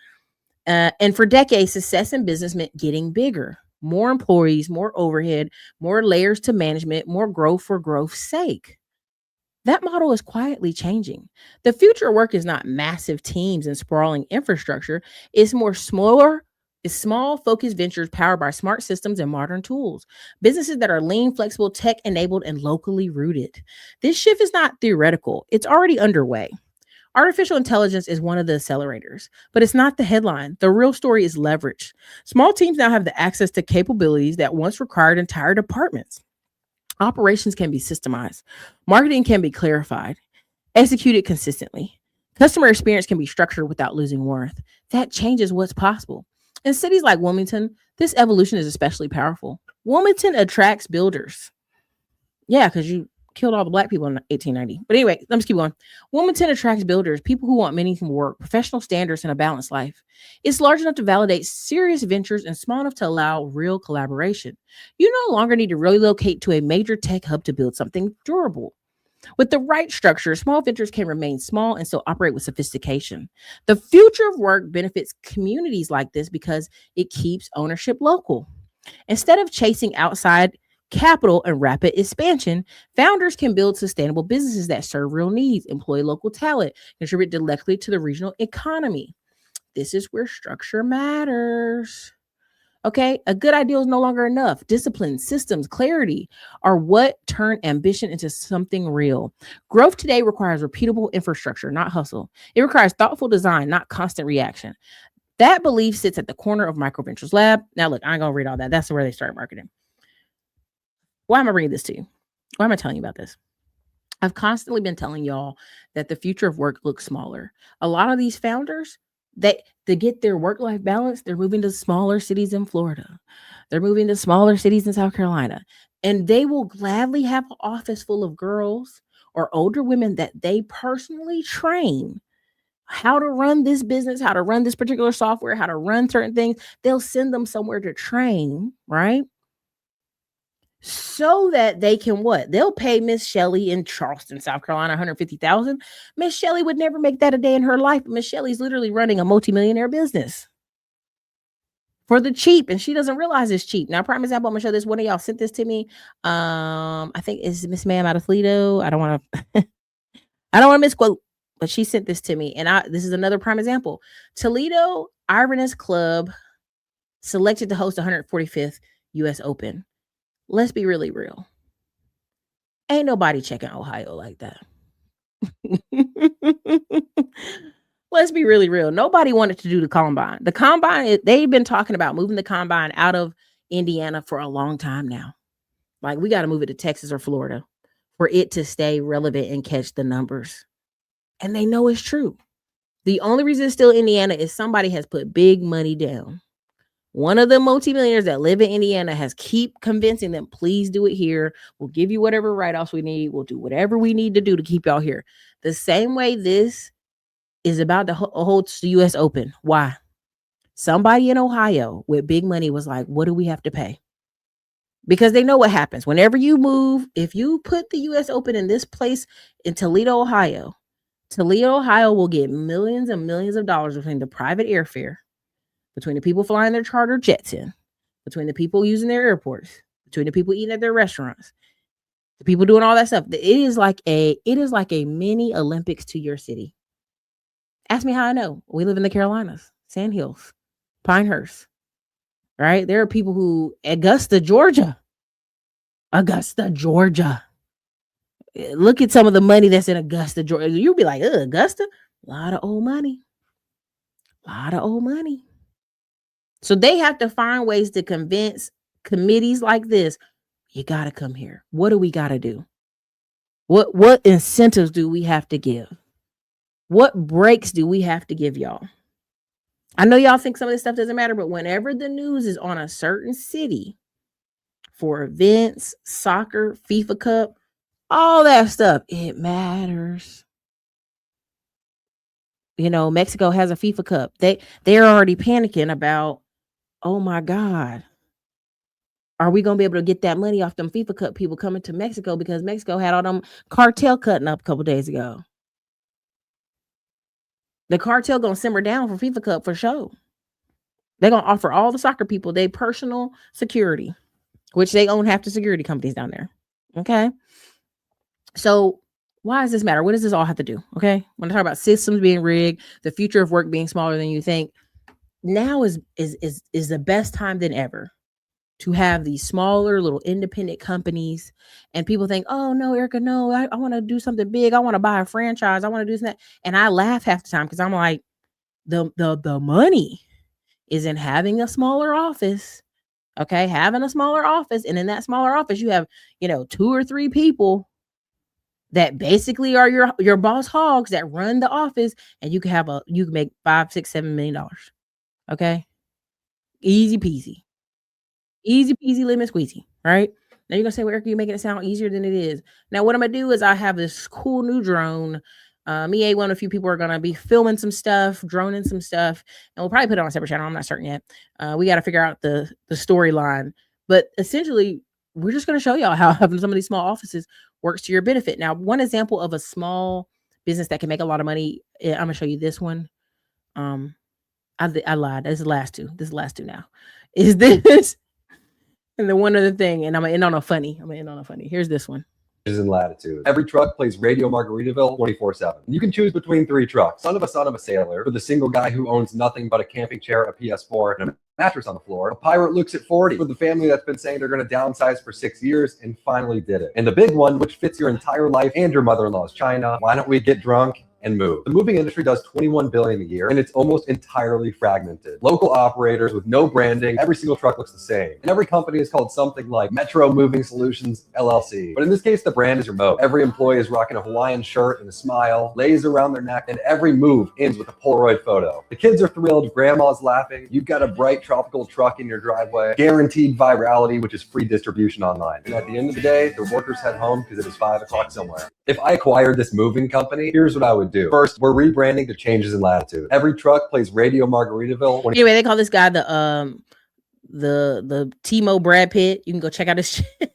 And for decades, success in business meant getting bigger, more employees, more overhead, more layers to management, more growth for growth's sake. That model is quietly changing. The future of work is not massive teams and sprawling infrastructure. It's more small, focused ventures powered by smart systems and modern tools. Businesses that are lean, flexible, tech-enabled, and locally rooted. This shift is not theoretical. It's already underway. Artificial intelligence is one of the accelerators, but it's not the headline. The real story is leverage. Small teams now have the access to capabilities that once required entire departments. Operations can be systemized. Marketing can be clarified, executed consistently. Customer experience can be structured without losing worth. That changes what's possible. In cities like Wilmington, this evolution is especially powerful. Wilmington attracts builders. Yeah, because you killed all the black people in 1890. But anyway, let me just keep going. Wilmington attracts builders, people who want meaningful work, professional standards, and a balanced life. It's large enough to validate serious ventures and small enough to allow real collaboration. You no longer need to relocate to a major tech hub to build something durable. With the right structure, small ventures can remain small and still operate with sophistication. The future of work benefits communities like this because it keeps ownership local. Instead of chasing outside capital and rapid expansion, founders can build sustainable businesses that serve real needs, employ local talent, contribute directly to the regional economy. This is where structure matters. Okay, a good idea is no longer enough. Discipline, systems, clarity are what turn ambition into something real. Growth today requires repeatable infrastructure, not hustle. It requires thoughtful design, not constant reaction. That belief sits at the corner of MicroVentures Lab. Now, look, I ain't gonna read all that. That's where they start marketing. Why am I bringing this to you? Why am I telling you about this? I've constantly been telling y'all that the future of work looks smaller. A lot of these founders, to get their work-life balance, they're moving to smaller cities in Florida. They're moving to smaller cities in South Carolina. And they will gladly have an office full of girls or older women that they personally train how to run this business, how to run this particular software, how to run certain things. They'll send them somewhere to train, right? So that they can what? They'll pay Miss Shelley in Charleston, South Carolina, $150,000. Miss Shelley would never make that a day in her life. But Miss Shelley's literally running a multimillionaire business for the cheap, and she doesn't realize it's cheap. Now, prime example, I'm gonna show this. One of y'all sent this to me. I think it's Miss Ma'am out of Toledo. I don't want to misquote, but she sent this to me, and this is another prime example. Toledo Ironess Club selected to host 145th U.S. Open. Let's be really real. Ain't nobody checking Ohio like that. Let's be really real. Nobody wanted to do the combine. The combine, they've been talking about moving the combine out of Indiana for a long time now. Like, we got to move it to Texas or Florida for it to stay relevant and catch the numbers. And they know it's true. The only reason it's still Indiana is somebody has put big money down. One of the multimillionaires that live in Indiana has keep convincing them, please do it here. We'll give you whatever write-offs we need. We'll do whatever we need to do to keep y'all here. The same way this is about to hold the U.S. Open. Why? Somebody in Ohio with big money was like, what do we have to pay? because they know what happens whenever you move. If you put the US Open in this place in Toledo, Ohio will get millions and millions of dollars between the private airfare, between the people flying their charter jets in, between the people using their airports, between the people eating at their restaurants, the people doing all that stuff. It is like a mini Olympics to your city. Ask me how I know. We live in the Carolinas, Sand Hills, Pinehurst, right? There are people who, Augusta, Georgia. Look at some of the money that's in Augusta, Georgia. You'll be like, Augusta? A lot of old money. So they have to find ways to convince committees like this, you got to come here. What do we got to do? What incentives do we have to give? What breaks do we have to give y'all? I know y'all think some of this stuff doesn't matter, but whenever the news is on a certain city for events, soccer, FIFA Cup, all that stuff, it matters. You know, Mexico has a FIFA Cup. They're already panicking about, oh my God, are we going to be able to get that money off them FIFA Cup people coming to Mexico, because Mexico had all them cartel cutting up a couple days ago. The cartel going to simmer down for FIFA Cup for sure. They're going to offer all the soccer people their personal security, which they own half the security companies down there. Okay. So why does this matter? What does this all have to do? Okay. When I talk about systems being rigged, the future of work being smaller than you think, now is the best time than ever to have these smaller little independent companies. And people think, oh no, Erica, no, I want to do something big. I want to buy a franchise. I want to do that. And I laugh half the time because I'm like, the money is in having a smaller office. Okay. Having a smaller office. And in that smaller office, you have, 2 or 3 people that basically are your boss hogs that run the office, and you can make $5, $6, $7 million. Okay. Easy peasy, lemon squeezy, right? Now you're gonna say, well, Erica, you're making it sound easier than it is. Now what I'm gonna do is I have this cool new drone. Me, A1, a few people are gonna be filming some stuff, droning some stuff, and we'll probably put it on a separate channel. I'm not certain yet. We got to figure out the storyline, but essentially we're just gonna show y'all how having some of these small offices works to your benefit. Now, one example of a small business that can make a lot of money, I'm gonna show you this one. I lied. This is the last two. Now. Is this? And then one other thing, and I'm gonna end on a funny. Here's this one. In Latitude. Every truck plays Radio Margaritaville 24/7. You can choose between 3 trucks. Son of a sailor, for the single guy who owns nothing but a camping chair, a PS4, and a mattress on the floor. A pirate looks at 40, for the family that's been saying they're going to downsize for 6 years and finally did it. And the big one, which fits your entire life and your mother-in-law's China. Why don't we get drunk and move? The moving industry does $21 billion a year, and it's almost entirely fragmented. Local operators with no branding, every single truck looks the same. And every company is called something like Metro Moving Solutions LLC. But in this case, the brand is remote. Every employee is rocking a Hawaiian shirt and a smile, lays around their neck, and every move ends with a Polaroid photo. The kids are thrilled, grandma's laughing, you've got a bright tropical truck in your driveway, guaranteed virality, which is free distribution online. And at the end of the day, the workers head home because it is 5 o'clock somewhere. If I acquired this moving company, here's what I would do. First, we're rebranding to Changes in Latitude. Every truck plays Radio Margaritaville. Anyway, they call this guy the Timo Brad Pitt. You can go check out his shit.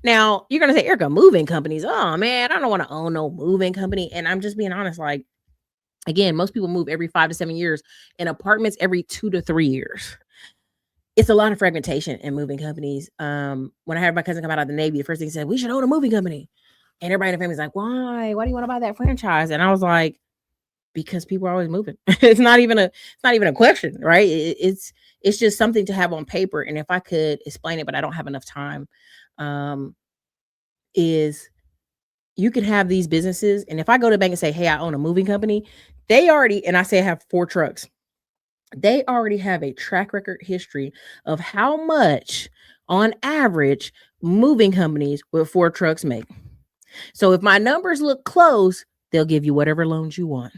Now, you're going to say, Erica, moving companies. Oh, man, I don't want to own no moving company. And I'm just being honest. Like, again, most people move every 5 to 7 years, and apartments every 2 to 3 years. It's a lot of fragmentation in moving companies. When I had my cousin come out of the Navy, the first thing he said, we should own a moving company. And everybody in the family's like, why? Why do you want to buy that franchise? And I was like, because people are always moving. It's not even a question, right? It's just something to have on paper. And if I could explain it, but I don't have enough time, is you could have these businesses. And if I go to the bank and say, hey, I own a moving company, and I say I have 4 trucks, they already have a track record history of how much on average moving companies with 4 trucks make. So if my numbers look close, they'll give you whatever loans you want.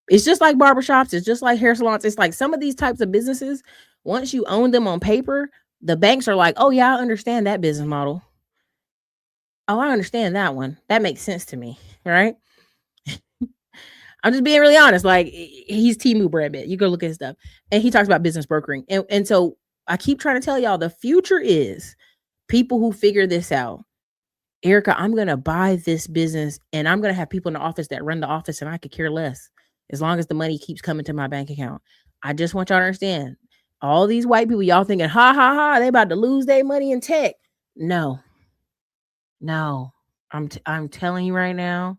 It's just like barbershops. It's just like hair salons. It's like some of these types of businesses, once you own them on paper, the banks are like, oh yeah, I understand that business model. Oh, I understand that one. That makes sense to me, right? I'm just being really honest. Like, he's Timo Brad Pitt. You go look at his stuff. And he talks about business brokering. And so I keep trying to tell y'all the future is people who figure this out. Erica, I'm going to buy this business and I'm going to have people in the office that run the office and I could care less as long as the money keeps coming to my bank account. I just want y'all to understand all these white people, y'all thinking, ha, ha, ha, they about to lose their money in tech. No, I'm telling you right now.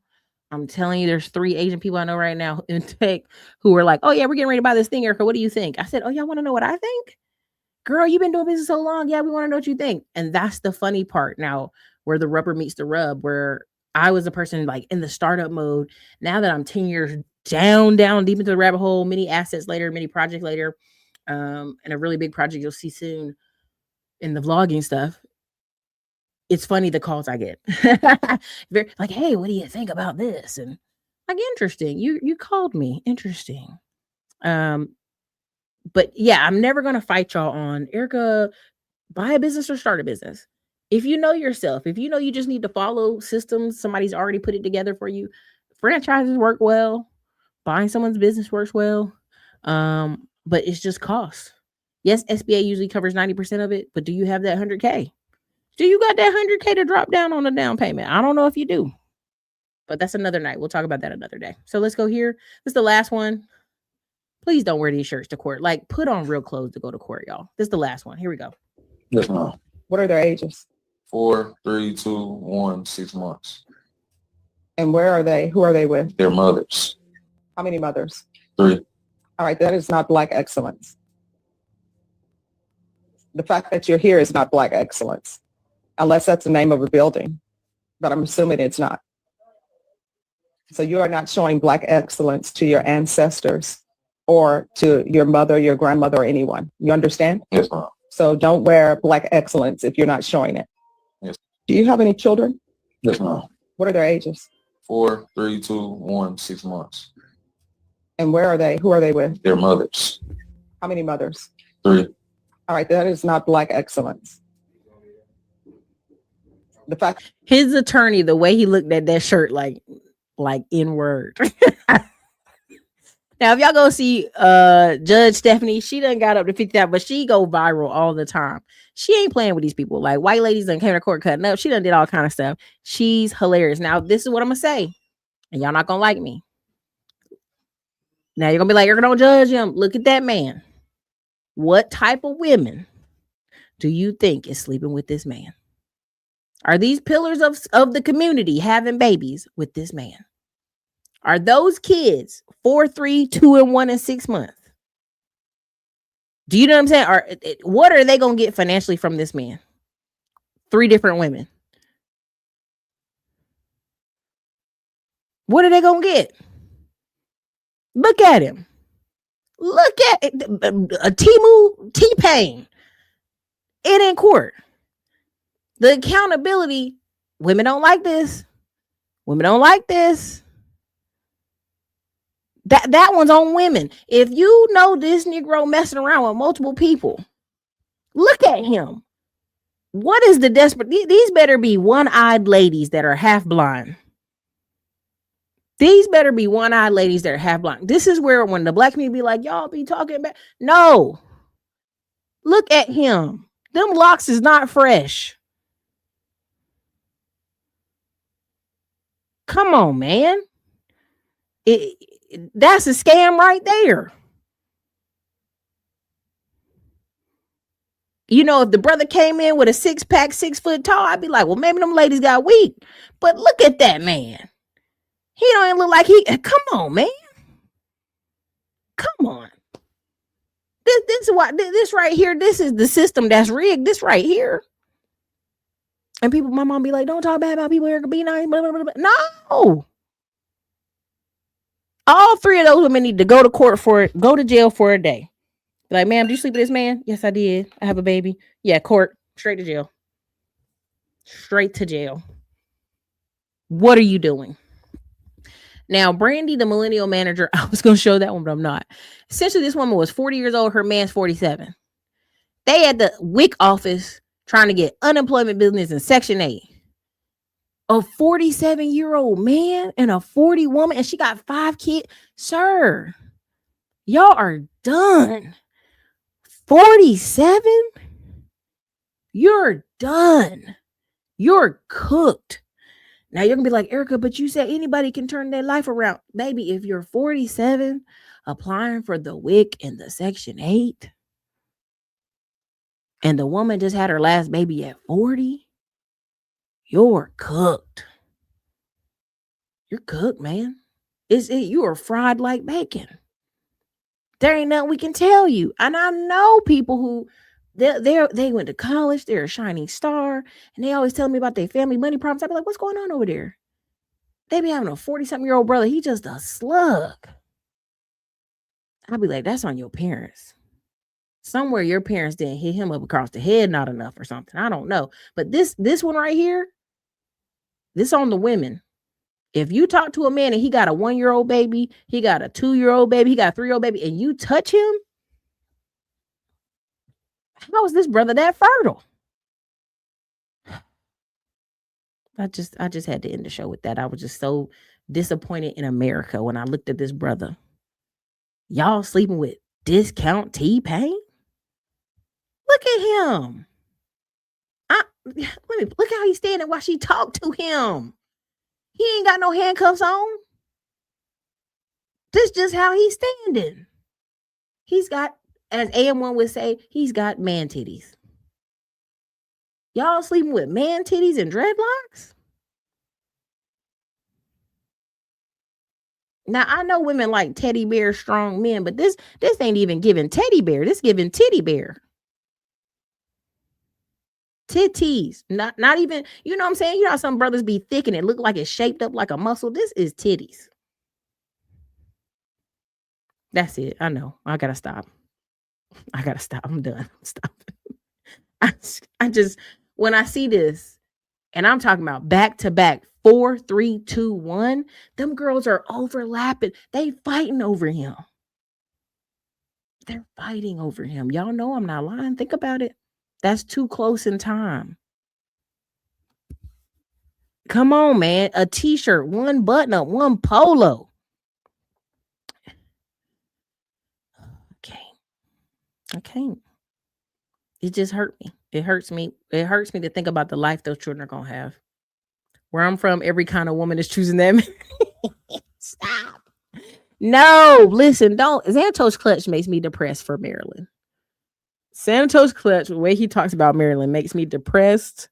I'm telling you, there's 3 Asian people I know right now in tech who are like, oh yeah, we're getting ready to buy this thing, Erica. What do you think? I said, oh, y'all want to know what I think? Girl, you've been doing business so long. Yeah, we want to know what you think. And that's the funny part now, where the rubber meets the rub, where I was a person like in the startup mode. Now that I'm 10 years down deep into the rabbit hole, many assets later, many projects later, and a really big project you'll see soon in the vlogging stuff. It's funny the calls I get. Very, like, hey, what do you think about this? And like, interesting. You called me. Interesting. But yeah, I'm never gonna fight y'all on Erica, buy a business or start a business. If you know yourself, if you know you just need to follow systems, somebody's already put it together for you. Franchises work well. Buying someone's business works well. But it's just cost. Yes, SBA usually covers 90% of it, but do you have that 100K? Do you got that 100K to drop down on a down payment? I don't know if you do, but that's another night. We'll talk about that another day. So let's go here. This is the last one. Please don't wear these shirts to court. Like, put on real clothes to go to court, y'all. This is the last one. Here we go. Yes, ma'am. What are their ages? 4, 3, 2, 1, 6 months. And where are they? Who are they with? Their mothers. How many mothers? 3. All right, that is not Black excellence. The fact that you're here is not Black excellence, unless that's the name of a building. But I'm assuming it's not. So you are not showing Black excellence to your ancestors or to your mother, your grandmother, or anyone. You understand? Yes, ma'am. So don't wear Black excellence if you're not showing it. Yes. Do you have any children? Yes, ma'am. What are their ages? 4, 3, 2, 1, 6 months. And where are they? Who are they with? Their mothers. How many mothers? 3. All right, that is not Black excellence. The fact his attorney, the way he looked at that shirt, like in word. Now, if y'all go see Judge Stephanie, she done got up to 50,000, but she go viral all the time. She ain't playing with these people. Like, white ladies done came to court cutting up. She done did all kind of stuff. She's hilarious. Now, this is what I'm gonna say, and y'all not gonna like me. Now you're gonna be like, you're gonna judge him. Look at that man. What type of women do you think is sleeping with this man? Are these pillars of the community having babies with this man? Are those kids 4, 3, 2, and 1 and 6 months? Do you know what I'm saying? What are they going to get financially from this man? 3 different women. What are they going to get? Look at him. Look at it. A T-Pain. It in court. The accountability. Women don't like this. Women don't like this. That one's on women. If you know this Negro messing around with multiple people, look at him. What is the desperate? These better be one-eyed ladies that are half blind. These better be one-eyed ladies that are half blind. This is where when the Black community be like, y'all be talking about. No. Look at him. Them locks is not fresh. Come on, man. That's a scam right there. You know, if the brother came in with a 6-pack, 6 foot tall, I'd be like, well, maybe them ladies got weak. But look at that man. He don't even look like he. Come on, man. Come on. This is what this right here. This is the system that's rigged. This right here. And people, my mom be like, don't talk bad about people here. Be nice. Blah, blah, blah, blah. No. All 3 of those women need to go to jail for a day. Be like, ma'am, did you sleep with this man? Yes, I did. I have a baby. Yeah, court. Straight to jail. Straight to jail. What are you doing? Now, Brandy, the millennial manager, I was going to show that one, but I'm not. Essentially, this woman was 40 years old. Her man's 47. They at the WIC office trying to get unemployment business in Section 8. A 47-year-old man and a 40 woman, and she got 5 kids. Sir, y'all are done. 47? You're done. You're cooked. Now you're gonna be like, Erica, but you said anybody can turn their life around. Baby, if you're 47 applying for the WIC and the Section 8, and the woman just had her last baby at 40, you're cooked. You're cooked, man. You are fried like bacon. There ain't nothing we can tell you. And I know people who they went to college, they're a shining star, and they always tell me about their family money problems. I be like, what's going on over there? They be having a 40-something-year-old brother. He just a slug. I'd be like, that's on your parents. Somewhere your parents didn't hit him up across the head not enough or something. I don't know. But this one right here, this on the women. If you talk to a man and he got a 1-year-old baby, he got a 2-year-old baby, he got a 3-year-old baby, and you touch him, how is this brother that fertile? I just had to end the show with that. I was just so disappointed in America when I looked at this brother. Y'all sleeping with discount T-Pain? Look at him. Look how he's standing while she talked to him. He ain't got no handcuffs on. This just how he's standing. He's got, as AM1 would say, he's got man titties. Y'all sleeping with man titties and dreadlocks? Now, I know women like teddy bear strong men, but this ain't even giving teddy bear. This giving titty bear. Titties. Not even, you know what I'm saying? You know how some brothers be thick and it look like it's shaped up like a muscle? This is titties. That's it. I know. I gotta stop. I'm done. Stop. I just, when I see this, and I'm talking about back to back 4, 3, 2, 1, them girls are overlapping. They fighting over him. They're fighting over him. Y'all know I'm not lying. Think about it. That's too close in time. Come on, man. A t-shirt, one button up, one polo. I can't. It just hurt me. It hurts me. It hurts me to think about the life those children are going to have. Where I'm from, every kind of woman is choosing them. Stop. No, listen, don't. Xanatos Clutch makes me depressed for Maryland. Xanatos Clutch, the way he talks about Maryland, makes me depressed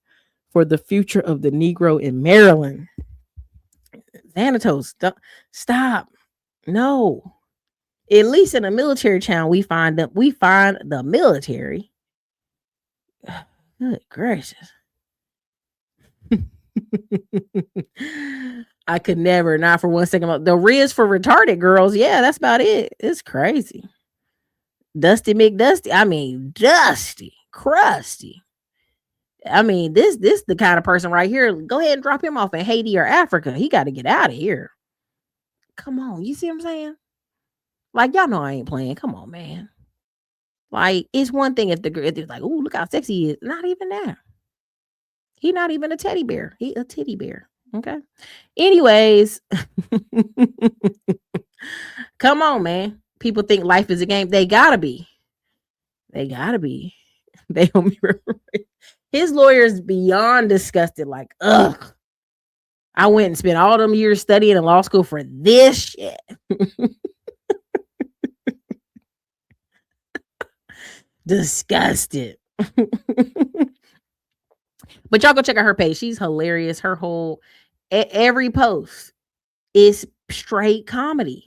for the future of the Negro in Maryland. Xanatos, stop. No. At least in a military channel, we find the military. Good gracious. I could never, not for 1 second. The Riz for retarded girls. Yeah, that's about it. It's crazy. Dusty McDusty. I mean, Dusty, Crusty. I mean, this the kind of person right here. Go ahead and drop him off in Haiti or Africa. He got to get out of here. Come on. You see what I'm saying? Like, y'all know I ain't playing. Come on, man. Like, it's one thing if they're like, oh, look how sexy he is. Not even that. He not even a teddy bear. He a titty bear. Okay. Anyways. Come on, man. People think life is a game. They gotta be. They don't be. His lawyer's beyond disgusted. Like, ugh. I went and spent all them years studying in law school for this shit. Disgusted. But y'all go check out her page. She's hilarious. Her whole every post is straight comedy.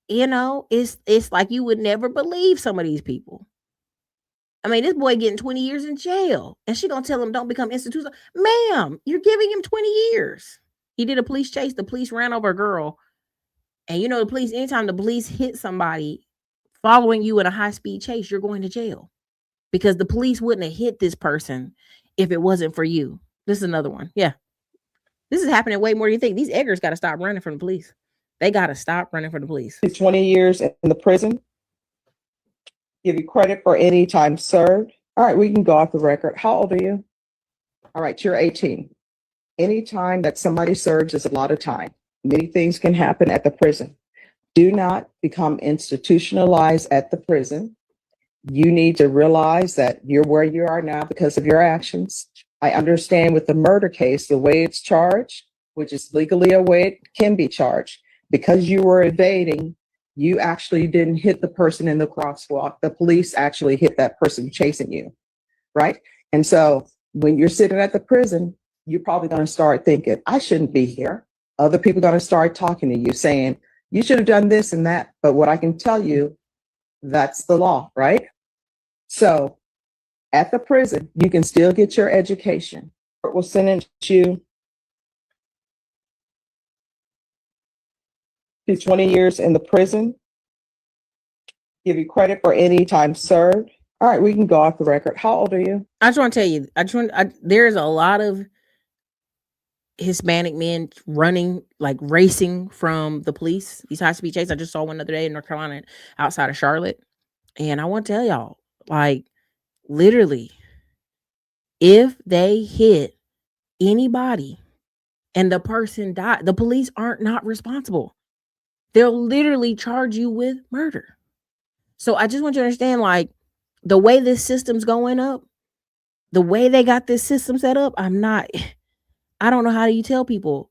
You know, it's like you would never believe some of these people. I mean, this boy getting 20 years in jail, and she gonna tell him don't become institutional. Ma'am, you're giving him 20 years. He did a police chase. The police ran over a girl, and you know the police. Anytime the police hit somebody following you in a high-speed chase, you're going to jail because the police wouldn't have hit this person if it wasn't for you. This is another one. Yeah. This is happening way more than you think. These eggers got to stop running from the police. They got to stop running from the police. 20 years in the prison. Give you credit for any time served. All right, we can go off the record. How old are you? All right, you're 18. Any time that somebody serves is a lot of time. Many things can happen at the prison. Do not become institutionalized at the prison. You need to realize that you're where you are now because of your actions. I understand with the murder case, the way it's charged, which is legally a way it can be charged, because you were evading, you actually didn't hit the person in the crosswalk. The police actually hit that person chasing you, right? And so when you're sitting at the prison, you're probably going to start thinking, I shouldn't be here. Other people are going to start talking to you saying, you should have done this and that. But what I can tell you, that's the law, right? So at the prison, you can still get your education. It will sentence you to 20 years in the prison, give you credit for any time served. All right, we can go off the record. How old are you? I just want to tell you, there's a lot of Hispanic men running, like racing from the police. These high-speed chases. I just saw one the other day in North Carolina outside of Charlotte. And I want to tell y'all, like, literally, if they hit anybody and the person died, the police aren't not responsible. They'll literally charge you with murder. So I just want you to understand, like, the way this system's going up, the way they got this system set up, I don't know how you tell people.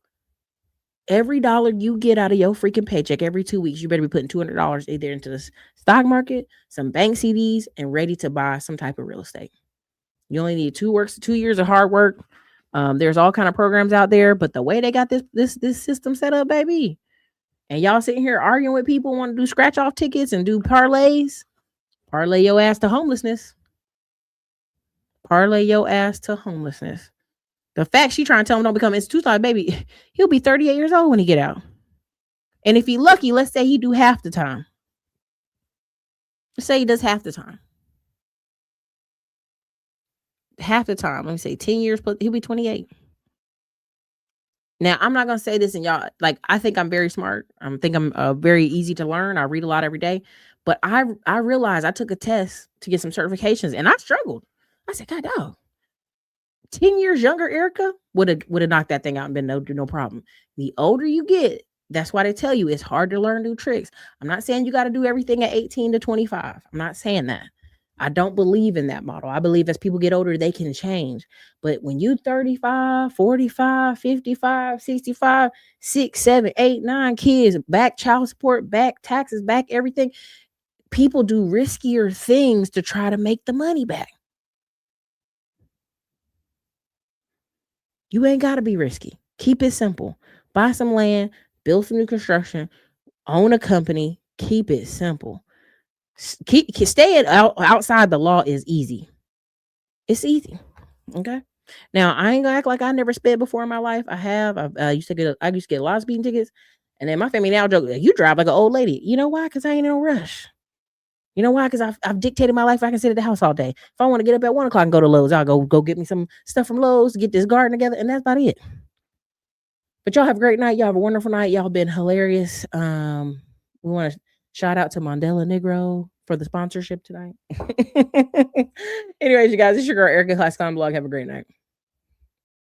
Every dollar you get out of your freaking paycheck every 2 weeks, you better be putting $200 either into the stock market, some bank CDs, and ready to buy some type of real estate. You only need 2 years of hard work. There's all kind of programs out there, but the way they got this system set up, baby, and y'all sitting here arguing with people want to do scratch off tickets and do parlays, parlay your ass to homelessness. Parlay your ass to homelessness. The fact she trying to tell him don't become institutionalized, baby, he'll be 38 years old when he get out. And if he lucky, let's say he do half the time. Let's say he does half the time. Half the time. Let me say 10 years, plus he'll be 28. Now, I'm not going to say this and y'all, like, I think I'm very smart. I think I'm very easy to learn. I read a lot every day. But I realized I took a test to get some certifications and I struggled. I said, God, dog. 10 years younger Erica would have knocked that thing out and been no problem. The older you get, that's why they tell you it's hard to learn new tricks. I'm not saying you got to do everything at 18 to 25. I'm not saying that. I don't believe in that model. I believe as people get older, they can change. But when you 35, 45, 55, 65, 6, 7, 8, 9 kids, back child support, back taxes, back everything, people do riskier things to try to make the money back. You ain't got to be risky. Keep it simple. Buy some land, build some new construction, own a company, keep it simple. Staying outside the law is easy. It's easy. Okay. Now, I ain't gonna act like I never sped before in my life. I have. I used to get a lot of speeding tickets. And then my family now joke, you drive like an old lady. You know why? Because I ain't in no rush. You know why? Because I've dictated my life. I can sit at the house all day. If I want to get up at 1 o'clock and go to Lowe's, I'll go get me some stuff from Lowe's, get this garden together, and that's about it. But y'all have a great night. Y'all have a wonderful night. Y'all been hilarious. We want to shout out to Mandela Negro for the sponsorship tonight. Anyways, you guys, it's your girl Erica Classic on Blog. Have a great night.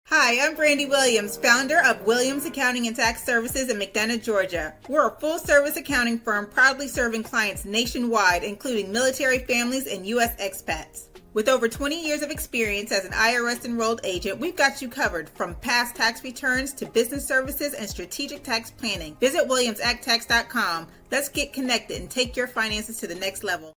Hi, I'm Brandy Williams, founder of Williams Accounting and Tax Services in McDonough, Georgia. We're a full-service accounting firm proudly serving clients nationwide, including military families and U.S. expats. With over 20 years of experience as an IRS-enrolled agent, we've got you covered from past tax returns to business services and strategic tax planning. Visit WilliamsActTax.com. Let's get connected and take your finances to the next level.